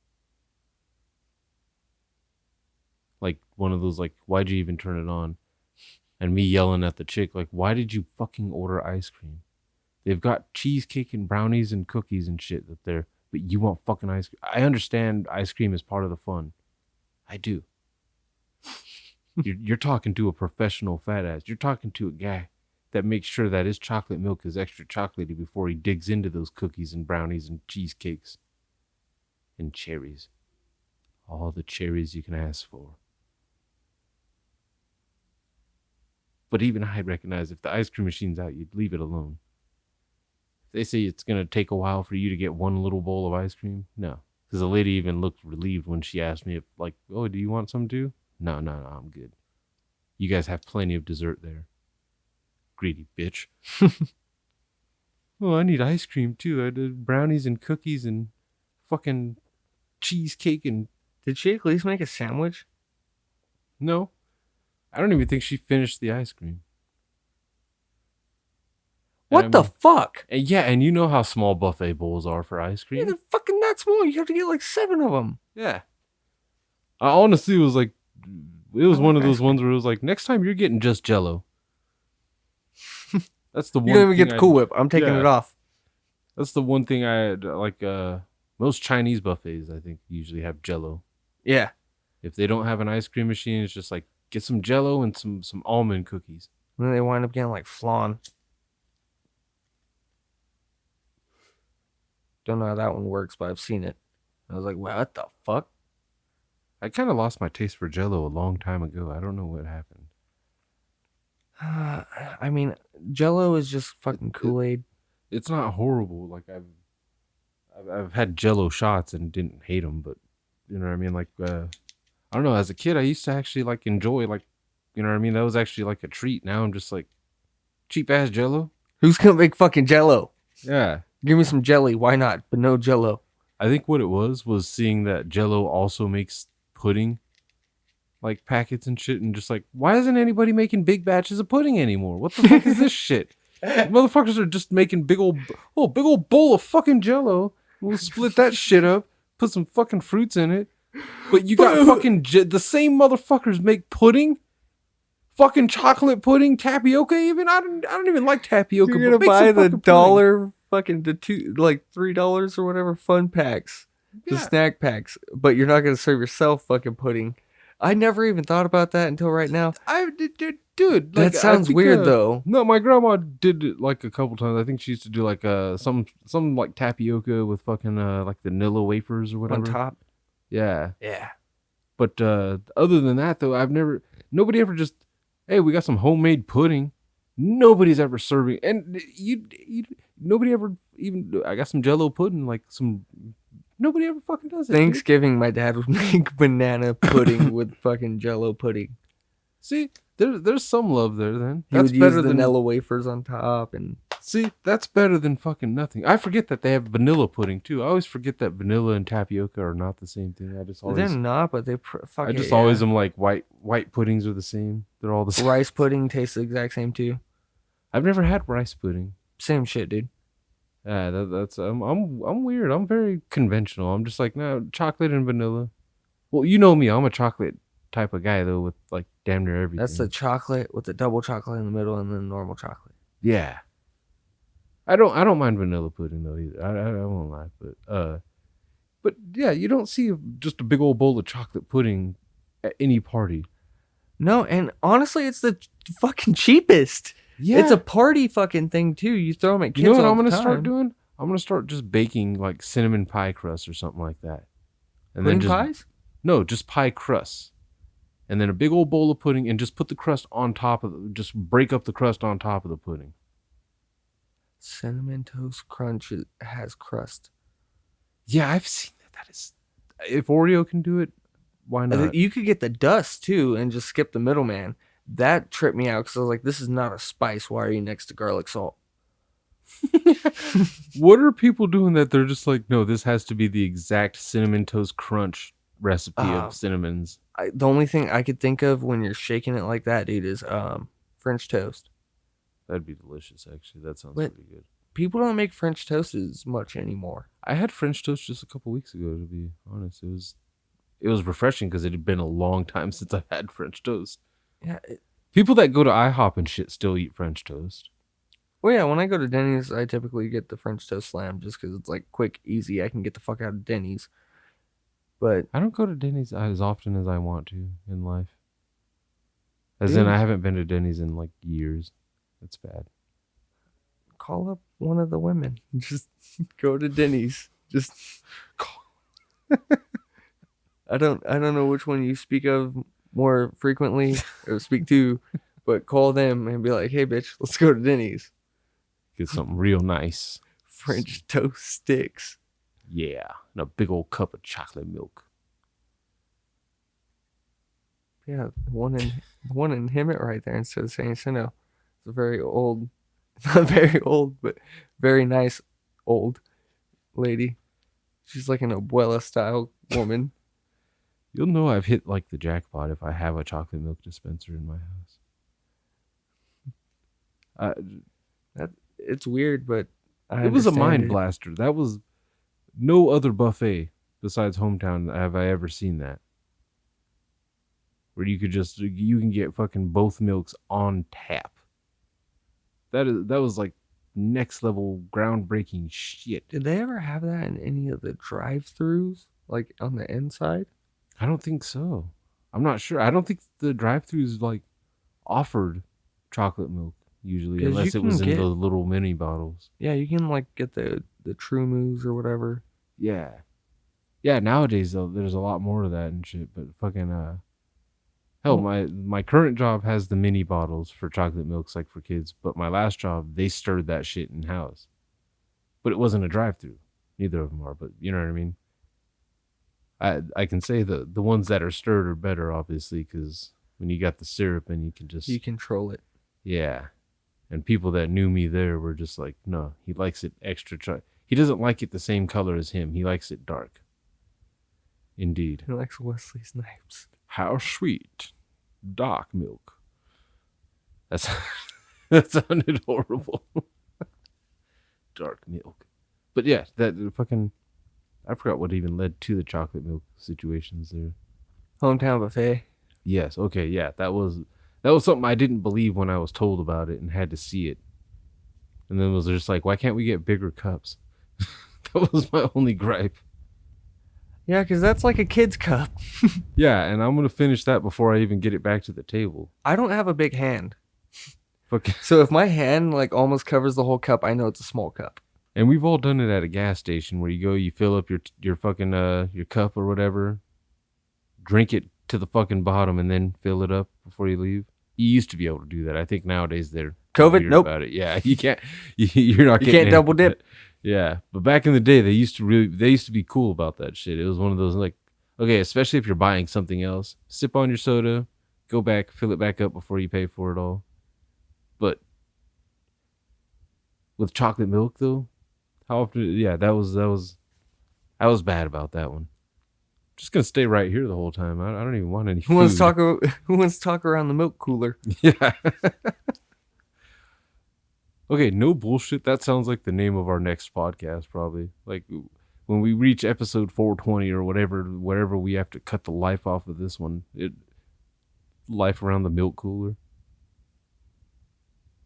Like one of those like, why'd you even turn it on? And me yelling at the chick like, why did you fucking order ice cream? They've got cheesecake and brownies and cookies and shit that they're, but you want fucking ice cream. I understand ice cream is part of the fun. I do. You're talking to a professional fat ass. You're talking to a guy that makes sure that his chocolate milk is extra chocolatey before he digs into those cookies and brownies and cheesecakes and cherries. All the cherries you can ask for. But even I recognize if the ice cream machine's out, you'd leave it alone. If they say it's going to take a while for you to get one little bowl of ice cream, no. Because the lady even looked relieved when she asked me, if, like, oh, do you want some too? No, I'm good. You guys have plenty of dessert there. Greedy bitch. Oh, I need ice cream too. I did brownies and cookies and fucking cheesecake and... Did she at least make a sandwich? No. I don't even think she finished the ice cream. What the fuck? And yeah, and you know how small buffet bowls are for ice Yeah, cream. they're fucking that small. You have to get like 7 of them. Yeah. I honestly was like, it was I one like of those ice ones where it was like, next time you're getting just Jello. That's the one. You don't even get thing the Cool Whip. I'm taking yeah. it off. That's the one thing I had, like, most Chinese buffets, I think, usually have Jello. Yeah. If they don't have an ice cream machine, it's just like, get some Jello and some almond cookies. And then they wind up getting like flan. Don't know how that one works, but I've seen it. I was like, wow, what the fuck? I kind of lost my taste for Jello a long time ago. I don't know what happened. I mean, Jello is just fucking Kool-Aid. It's not horrible. Like I've had Jello shots and didn't hate them, but you know what I mean. Like I don't know. As a kid, I used to actually like enjoy, like, you know what I mean. That was actually like a treat. Now I'm just like cheap ass Jello. Who's gonna make fucking Jello? Yeah. Give me some jelly. Why not? But no Jello. I think what it was seeing that Jello also makes pudding, like packets and shit, and just like, why isn't anybody making big batches of pudding anymore? What the fuck is this shit? Motherfuckers are just making big old bowl of fucking Jello. We'll split that shit up, put some fucking fruits in it. But you got fucking the same motherfuckers make pudding, fucking chocolate pudding, tapioca. Even I don't even like tapioca. You're gonna but make buy some the fucking dollar fucking the $3 or whatever fun packs, the Yeah. snack packs, but you're not gonna serve yourself fucking pudding. I never even thought about that until right now. Dude, That sounds weird though. No, my grandma did it like a couple times. I think she used to do like some like tapioca with fucking like vanilla wafers or whatever On top. Yeah, Yeah. but other than that though, nobody ever just, hey, we got some homemade pudding. Nobody's ever serving, and nobody ever even, I got some Jello pudding, like some. Nobody ever fucking does it. Thanksgiving, my dad would make banana pudding with fucking Jello pudding. See, there's some love there. Then He would use the vanilla wafers on top, and see, that's better than fucking nothing. I forget that they have vanilla pudding too. I always forget that vanilla and tapioca are not the same thing. I just always they're not, but always am like white puddings are the same. They're all the same. Rice pudding tastes the exact same too. I've never had rice pudding. Same shit, dude. Yeah, that's I'm weird. I'm very conventional. I'm just like, no, chocolate and vanilla. Well, you know me. I'm a chocolate type of guy though, with like damn near everything. That's the chocolate with the double chocolate in the middle and then normal chocolate. Yeah. I don't mind vanilla pudding though either. I won't lie, but yeah, you don't see just a big old bowl of chocolate pudding at any party. No, and honestly, it's the fucking cheapest. Yeah, it's a party fucking thing too. You throw them at kids. You know what all I'm the gonna time. start doing? I'm gonna start just baking like cinnamon pie crust or something like that. And pudding then just, pies? No, just pie crust. And then a big old bowl of pudding, and just put the crust on top of just break up the crust on top of the pudding. Cinnamon Toast Crunch has crust. Yeah, I've seen that. That is, if Oreo can do it, why not? You could get the dust too and just skip the middleman. That tripped me out because I was like, this is not a spice. Why are you next to garlic salt? What are people doing that they're just like, no, this has to be the exact Cinnamon Toast Crunch recipe of cinnamons? The only thing I could think of when you're shaking it like that, dude, is French toast. That'd be delicious, actually. That sounds But pretty good. People don't make French toast as much anymore. I had French toast just a couple weeks ago, to be honest. It was refreshing because it had been a long time since I've had French toast. Yeah. People that go to IHOP and shit still eat French toast. Well, yeah, when I go to Denny's, I typically get the French toast slam just because it's like quick, easy. I can get the fuck out of Denny's. But I don't go to Denny's as often as I want to in life. As in, I haven't been to Denny's in like years. That's bad. Call up one of the women. Just go to Denny's. Just call. I don't know which one you speak of more frequently or speak to, but call them and be like, hey, bitch, let's go to Denny's. Get something real nice. French toast sticks. Yeah. And a big old cup of chocolate milk. Yeah, one in Hemet right there instead of San Jacinto. It's a very old, not very old, but very nice old lady. She's like an abuela style woman. You'll know I've hit like the jackpot if I have a chocolate milk dispenser in my house. It's weird, but it was a mind blaster. That was no other buffet besides Hometown have I ever seen that. Where you can get fucking both milks on tap. That was like next level groundbreaking shit. Did they ever have that in any of the drive-thrus, like on the inside? I don't think so. I'm not sure. I don't think the drive-thrus like offered chocolate milk usually, unless it was in the little mini bottles. Yeah, you can like get the True Moves or whatever. Yeah. Yeah, nowadays though, there's a lot more of that and shit, but fucking hell, my current job has the mini bottles for chocolate milks like for kids, but my last job, they stirred that shit in house. But it wasn't a drive-thru. Neither of them are, but you know what I mean? I can say the ones that are stirred are better, obviously, because when you got the syrup and you can just... You control it. Yeah. And people that knew me there were just like, no, he likes it extra... He doesn't like it the same color as him. He likes it dark. Indeed. He likes Wesley Snipes. How sweet. Dark milk. That's That sounded horrible. Dark milk. But yeah, that fucking... I forgot what even led to the chocolate milk situations there. Hometown buffet. Yes, okay, yeah. That was something I didn't believe when I was told about it and had to see it. And then was just like, why can't we get bigger cups? That was my only gripe. Yeah, because that's like a kid's cup. Yeah, and I'm going to finish that before I even get it back to the table. I don't have a big hand. Fucking... So if my hand like almost covers the whole cup, I know it's a small cup. And we've all done it at a gas station where you go, you fill up your fucking your cup or whatever, drink it to the fucking bottom, and then fill it up before you leave. You used to be able to do that. I think nowadays they're COVID, weird nope. about it. Yeah, you can't. You're not. You getting can't double dip. Yeah, but back in the day, they used to be cool about that shit. It was one of those like, okay, especially if you're buying something else, sip on your soda, go back, fill it back up before you pay for it all. But with chocolate milk though, how often? Yeah, I was bad about that one. Just gonna stay right here the whole time. I don't even want any food. Who wants to talk around the milk cooler? Yeah. Okay, no bullshit. That sounds like the name of our next podcast, probably. Like when we reach episode 420 or whatever we have to cut the life off of this one. Life around the milk cooler.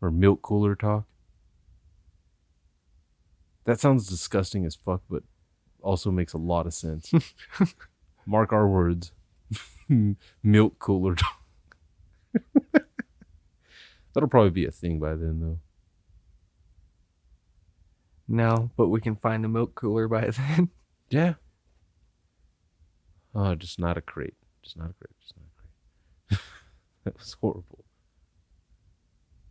Or milk cooler talk. That sounds disgusting as fuck, but also makes a lot of sense. Mark our words. Milk cooler talk. That'll probably be a thing by then, though. No, but we can find a milk cooler by then. Yeah. Oh, just not a crate. Just not a crate. That was horrible.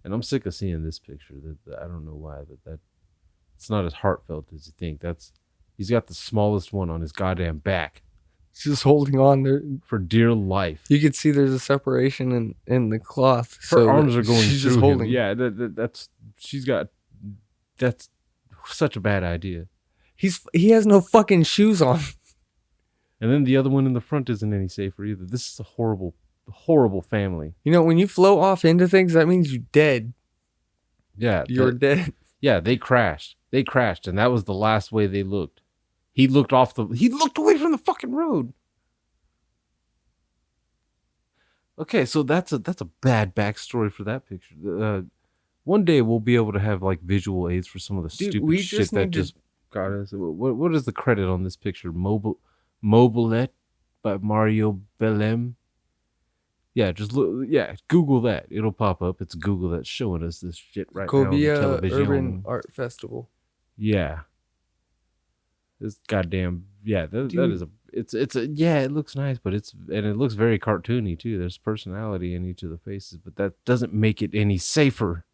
And I'm sick of seeing this picture. I don't know why, but it's not as heartfelt as you think. He's got the smallest one on his goddamn back. She's just holding on there For dear life. You can see there's a separation in the cloth. Her arms are going she's through just holding. him. Yeah, that's such a bad idea. He has no fucking shoes on. And then the other one in the front isn't any safer either. This is a horrible, horrible family. You know, when you float off into things, that means you're dead. Yeah. You're dead. Yeah, they crashed. And that was the last way they looked. He looked away from the fucking road. Okay, so that's a bad backstory for that picture. One day we'll be able to have like visual aids for some of the stupid shit that just got us. What is the credit on this picture? Mobilette by Mario Bellem. Yeah, just look. Yeah, Google that. It'll pop up. It's Google that's showing us this shit right now on the television. Urban Art Festival. Yeah. This goddamn it looks nice, but it looks very cartoony too. There's personality in each of the faces, but that doesn't make it any safer.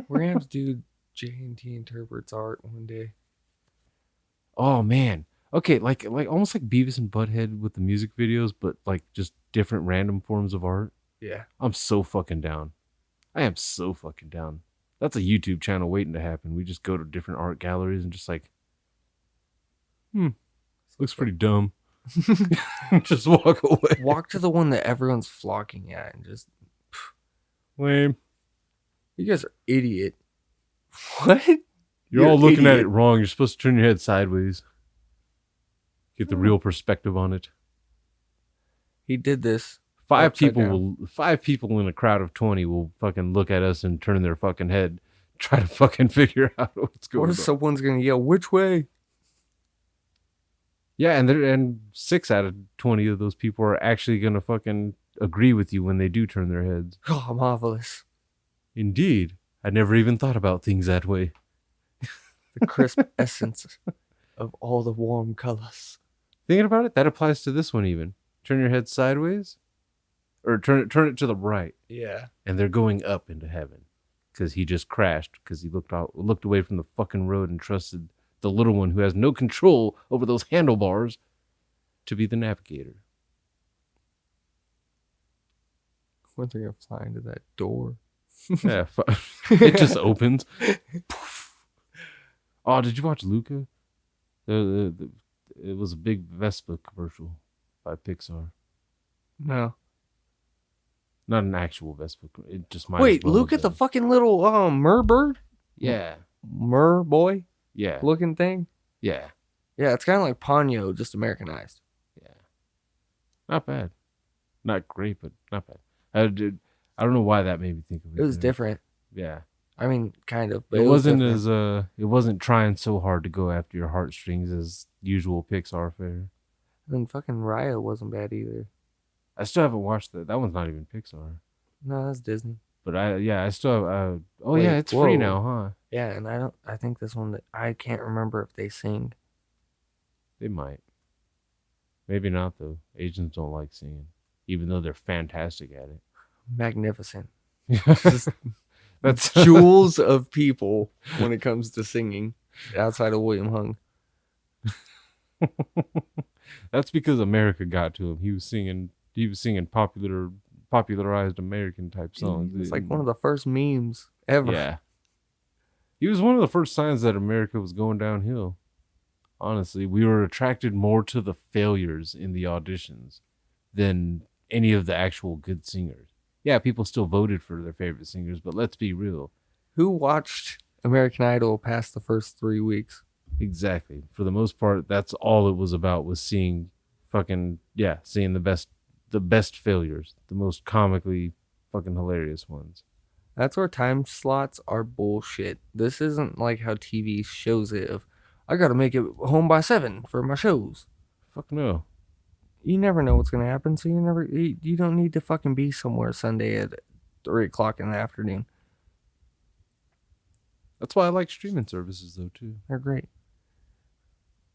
We're gonna have to do J&T interprets art one day. Oh man. Okay, like almost like Beavis and Butthead with the music videos, but like just different random forms of art. Yeah. I'm so fucking down. I am so fucking down. That's a YouTube channel waiting to happen. We just go to different art galleries and just like, looks pretty dumb. Just walk away. Walk to the one that everyone's flocking at and just lame. You guys are idiot. What? You're all looking at it wrong. You're supposed to turn your head sideways. Get the real perspective on it. He did this. Five people in a crowd of 20 will fucking look at us and turn their fucking head, try to fucking figure out what's going on. Or someone's gonna yell, "Which way?" Yeah, and 6 out of 20 of those people are actually gonna fucking agree with you when they do turn their heads. Oh, marvelous. Indeed. I never even thought about things that way. The crisp essence of all the warm colors. Thinking about it, that applies to this one even. Turn your head sideways, or turn it to the right. Yeah. And they're going up into heaven because he just crashed because he looked away from the fucking road and trusted the little one who has no control over those handlebars to be the navigator. When's they gonna fly into that door? Yeah, it just opens. Oh, did you watch Luca? It was a big Vespa commercial by Pixar. No. Not an actual Vespa. It just might. Wait, as well look have at the been. fucking little mer bird, Yeah, mer boy yeah, looking thing. yeah, Yeah, it's kind of like Ponyo, just Americanized. yeah. Not bad. Not great, but not bad. I don't know why that made me think of it. It was there. different. Yeah. I mean, kind of, but It was wasn't different. as it wasn't trying so hard to go after your heartstrings as usual Pixar fare. And fucking Raya wasn't bad either. I still haven't watched that. That one's not even Pixar. No, that's Disney. But I still have, oh Wait, yeah, it's free whoa. now, huh? Yeah, and I think this one, I can't remember if they sing. They might. Maybe not though. Asians don't like singing, even though they're fantastic at Magnificent. it. That's Jewels of people when it comes to singing outside of William Hung. That's because America got to him. He was singing popularized American type songs. It's like one of the first memes ever. Yeah. He was one of the first signs that America was going downhill. Honestly, we were attracted more to the failures in the auditions than any of the actual good singers. Yeah, people still voted for their favorite singers, but let's be real. Who watched American Idol past the first 3 weeks? Exactly. For the most part, that's all it was about, was seeing seeing the best failures, the most comically fucking hilarious ones. That's where time slots are bullshit. This isn't like how TV shows it of, I gotta make it home by 7 for my shows. Fuck no. You never know what's gonna happen, so you don't need to fucking be somewhere Sunday at 3 o'clock in the afternoon. That's why I like streaming services though too. They're great.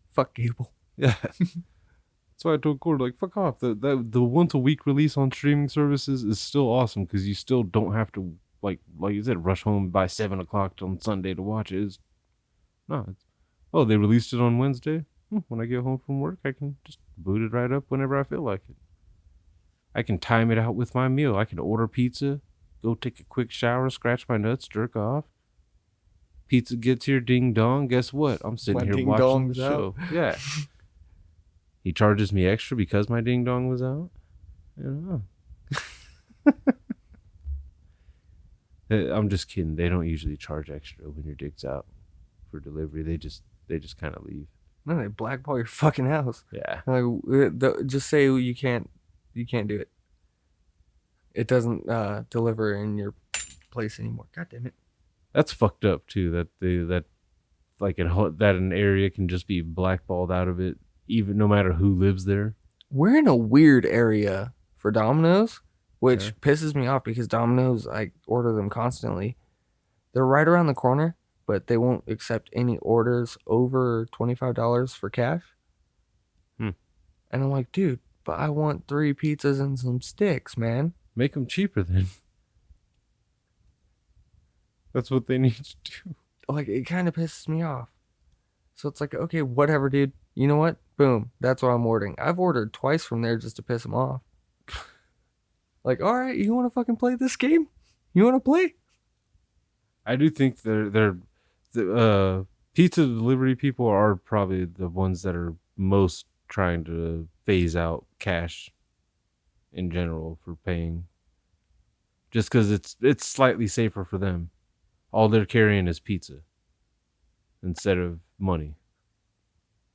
Fuck cable. Yeah. That's why I told Cord, like, fuck off. The once a week release on streaming services is still awesome because you still don't have to like you said, rush home by 7 o'clock on Sunday to watch it. Oh, they released it on Wednesday. When I get home from work, I can just boot it right up whenever I feel like it. I can time it out with my meal. I can order pizza, go take a quick shower, scratch my nuts, jerk off. Pizza gets here, ding dong. Guess what? I'm sitting My here ding watching the dong's show. Yeah. He charges me extra because my ding dong was out. I don't know. I'm just kidding. They don't usually charge extra when your dick's out for delivery. They just kind of leave. No, they blackball your fucking house. Yeah. Like, just say you can't do it. It doesn't deliver in your place anymore. God damn it. That's fucked up too. That an area can just be blackballed out of it, even no matter who lives there. We're in a weird area for Domino's, which pisses me off because Domino's, I order them constantly. They're right around the corner, but they won't accept any orders over $25 for cash. And I'm like, dude, but I want 3 pizzas and some sticks, man. Make them cheaper then. That's what they need to do. Like, it kind of pisses me off. So it's like, okay, whatever, dude. You know what? Boom. That's what I'm ordering. I've ordered twice from there just to piss them off. Like, all right, you want to fucking play this game? You want to play? I do think the pizza delivery people are probably the ones that are most trying to phase out cash in general for paying. Just because it's slightly safer for them. All they're carrying is pizza instead of money.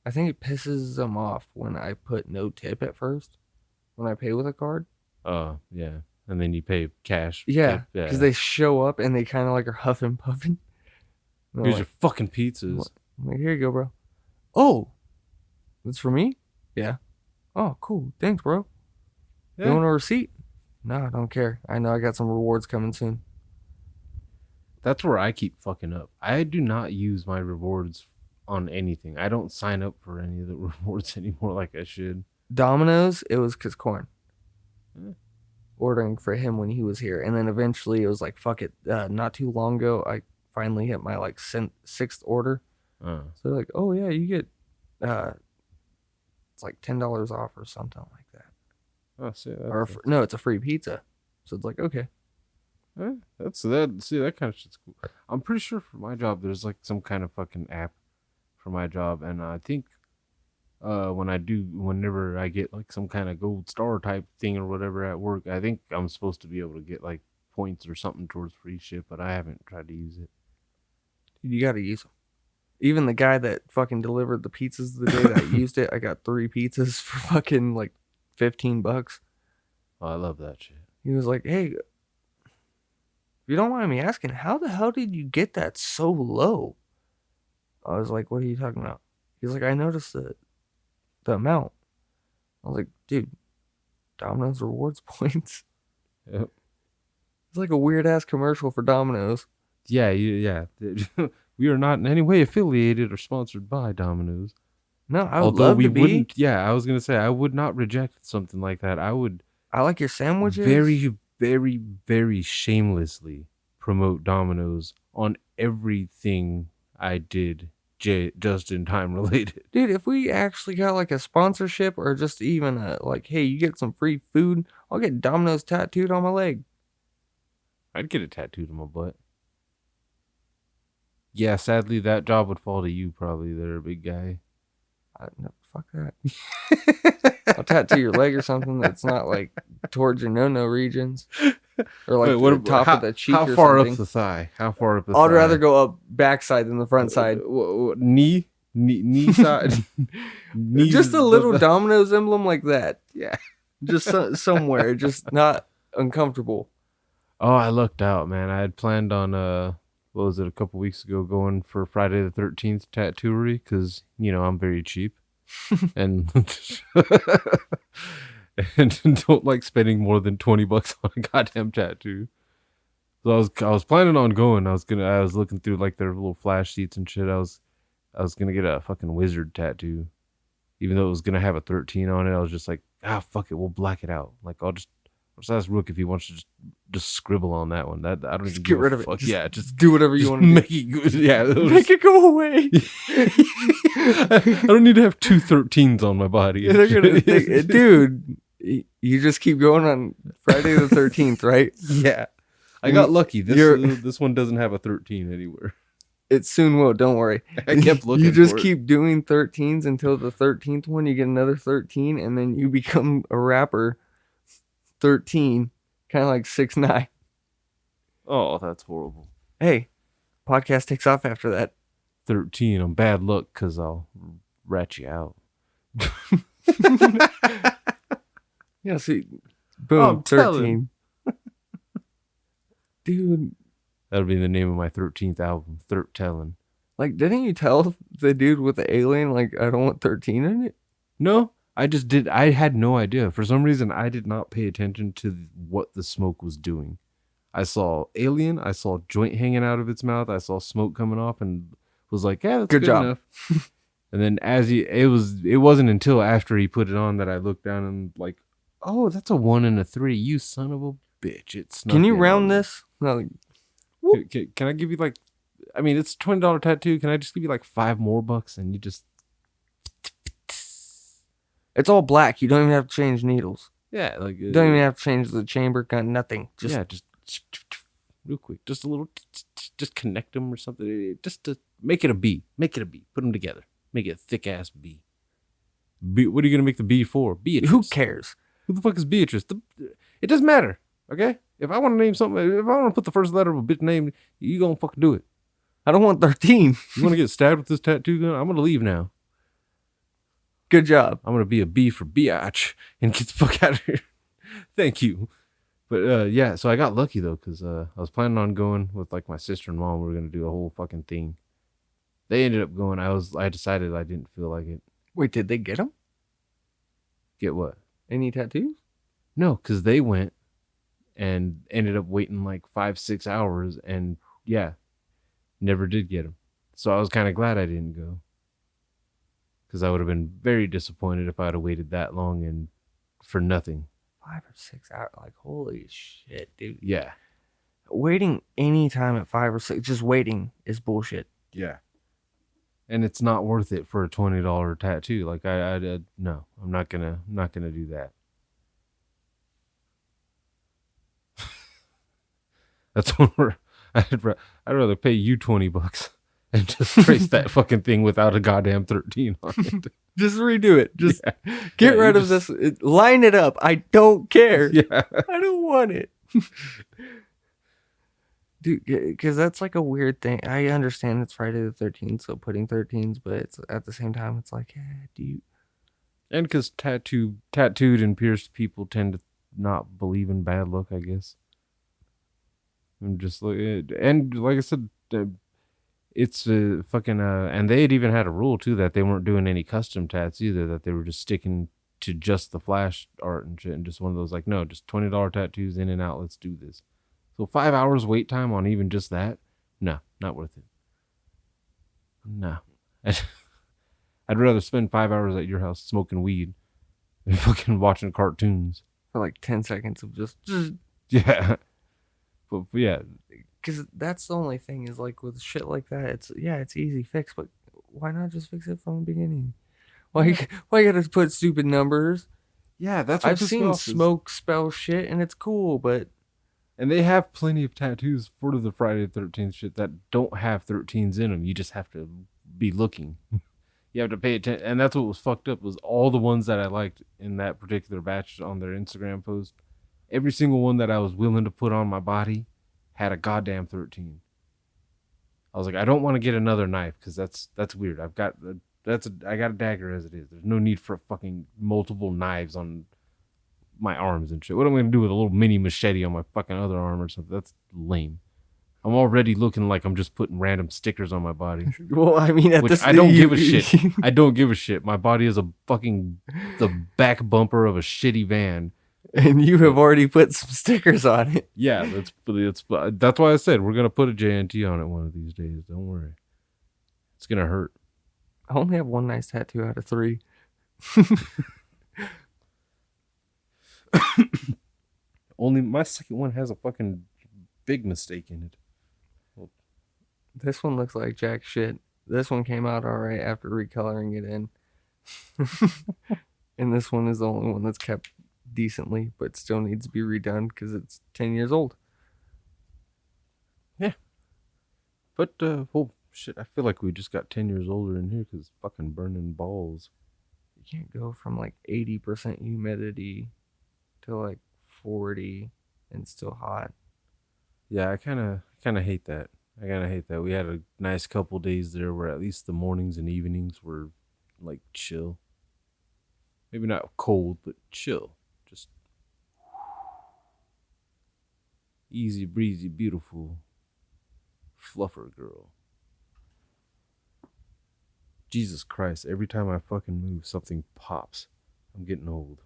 I think it pisses them off when I put no tip at first, when I pay with a card. Yeah. And then you pay cash. Yeah, because they show up and they kind of like are huffing puffing. Here's your fucking pizzas. I'm like, here you go, bro. Oh, that's for me? Yeah. Oh, cool. Thanks, bro. Yeah. You want a receipt? No, I don't care. I know I got some rewards coming soon. That's where I keep fucking up. I do not use my rewards on anything. I don't sign up for any of the rewards anymore like I should. Domino's, it was because Corn. Yeah. Ordering for him when he was here. And then eventually it was like, fuck it. Not too long ago, I finally hit my like 6th order. So they're like, oh yeah, you get it's like $10 off or something like that. Oh, see, No, it's a free pizza. So it's like, okay. That kind of shit's cool. I'm pretty sure for my job there's like some kind of fucking app for my job, and I think whenever I get like some kind of gold star type thing or whatever at work, I think I'm supposed to be able to get like points or something towards free ship, but I haven't tried to use it. You got to use them. Even the guy that fucking delivered the pizzas the day that I used it, I got 3 pizzas for fucking like $15. Oh, I love that shit. He was like, "Hey, if you don't mind me asking, how the hell did you get that so low?" I was like, "What are you talking about?" He's like, "I noticed the amount." I was like, "Dude, Domino's rewards points." Yep. It's like a weird ass commercial for Domino's. Yeah, yeah. We are not in any way affiliated or sponsored by Domino's. No, I would love to be. Wouldn't. Yeah, I was gonna say I would not reject something like that. I would. I like your sandwiches. Very, very, very shamelessly promote Domino's on everything I did just in time related. Dude, if we actually got like a sponsorship or just even a like, hey, you get some free food, I'll get Domino's tattooed on my leg. I'd get it tattooed on my butt. Yeah, sadly, that job would fall to you probably there, big guy. No, fuck that. I'll tattoo your leg or something that's not like towards your no regions. Or like the top of the cheek or something. How far up the thigh? How far up the thigh? I'd rather go up backside than the front side. Knee side? Just a little Domino's emblem like that. Yeah. Just somewhere. Just not uncomfortable. Oh, I lucked out, man. I had planned on, what was it, a couple weeks ago, going for Friday the 13th tattooery because, I'm very cheap. and don't like spending more than $20 on a goddamn tattoo. So I was planning on going. I was looking through like their little flash sheets and shit. I was gonna get a fucking wizard tattoo, even though it was gonna have a 13 on it. I was just like, fuck it, we'll black it out. Like I'll just ask Rook if he wants to just scribble on that one. That I don't even get rid of it. Just do whatever you want to make it good. Yeah, make it go away. I don't need to have 2 13s on my body. They're gonna think, dude, you just keep going on Friday the 13th, right? Yeah. I got lucky. This one doesn't have a 13 anywhere. It soon will. Don't worry. I kept looking. You just keep doing 13s until the 13th one. You get another 13, and then you become a rapper. 13, kind of like 6ix9ine. Oh, that's horrible. Hey, podcast takes off after that. 13 on bad luck because I'll rat you out. Yeah, see, boom, 13. Dude. That'll be the name of my 13th album, Tellin'. Like, didn't you tell the dude with the alien, like, I don't want 13 in it? No, I just did. I had no idea. For some reason, I did not pay attention to what the smoke was doing. I saw alien, I saw joint hanging out of its mouth, I saw smoke coming off, and was like, yeah, that's good job. Enough. And then it wasn't until after he put it on that I looked down and like, oh, that's a 1 and a 3. You son of a bitch! It's can you round this? No. Can I give you like? I mean, it's a $20 tattoo. Can I just give you like $5 more and you just? It's all black. You don't even have to change needles. Yeah, like you don't even have to change the chamber. Got nothing. Just real quick, just a little, just connect them or something, just to make it a B. Make it a B. Put them together. Make it a thick ass B. What are you gonna make the B for? Beatrice. Who cares? Who the fuck is Beatrice? It doesn't matter. Okay, if I want to name something, if I want to put the first letter of a bitch name, you gonna fucking do it. I don't want 13. You want to get stabbed with this tattoo gun? I'm gonna leave now. Good job. I'm gonna be a B for biatch and get the fuck out of here. Thank you. But yeah, so I got lucky though, because I was planning on going with like my sister and mom. We were gonna do a whole fucking thing. They ended up going. I decided I didn't feel like it. Wait, did they get them? Get what? Any tattoos? No, because they went and ended up waiting like 5-6 hours, and yeah, never did get them. So I was kind of glad I didn't go, because I would have been very disappointed if I'd have waited that long and for nothing. 5 or 6 hours, like holy shit, dude. Yeah, waiting any time at 5 or 6, just waiting is bullshit. Yeah, and it's not worth it for a $20 tattoo. Like I no, I'm not gonna do that. That's one where I'd rather pay you $20 and just trace that fucking thing without a goddamn 13 on it. Just redo it. Just Yeah. get Yeah, rid you of this. Line it up. I don't care. Yeah. I don't want it. Dude, because that's like a weird thing. I understand it's Friday the 13th, so putting 13s, but it's at the same time, it's like, do you? And because tattooed and pierced people tend to not believe in bad luck, I guess. I'm just like, and like I said, it's fucking, and they had even had a rule too that they weren't doing any custom tats either, that they were just sticking to just the flash art and shit, and just one of those like, no, just $20 tattoos in and out, let's do this. So 5 hours wait time on even just that? No, not worth it. No. I'd rather spend 5 hours at your house smoking weed than fucking watching cartoons. For like 10 seconds of just. Yeah. But yeah. Because that's the only thing is like with shit like that, it's easy fix, but why not just fix it from the beginning? Why you gotta put stupid numbers? Yeah, that's what I've seen smoke spell shit and it's cool, but. And they have plenty of tattoos for the Friday the 13th shit that don't have 13s in them. You just have to be looking. You have to pay attention. And that's what was fucked up was all the ones that I liked in that particular batch on their Instagram post. Every single one that I was willing to put on my body had a goddamn 13. I was like, I don't want to get another knife because that's weird. I got a dagger as it is. There's no need for fucking multiple knives on my arms and shit. What am I gonna do with a little mini machete on my fucking other arm or something? That's lame. I'm already looking like I'm just putting random stickers on my body. Well, I mean, I don't give a shit. I don't give a shit. My body is the back bumper of a shitty van. And you have already put some stickers on it. Yeah, that's why I said we're gonna put a JNT on it one of these days. Don't worry. It's gonna hurt. I only have one nice tattoo out of 3. Only my second one has a fucking big mistake in it. Well, this one looks like jack shit. This one came out all right after recoloring it in. And this one is the only one that's kept decently, but still needs to be redone because it's 10 years old. Yeah. But, well, shit, I feel like we just got 10 years older in here because fucking burning balls. You can't go from like 80% humidity to like 40 and still hot. Yeah, I kind of hate that. I kind of hate that. We had a nice couple days there where at least the mornings and evenings were like chill. Maybe not cold, but chill. Just easy breezy, beautiful fluffer girl. Jesus Christ, every time I fucking move, something pops. I'm getting old.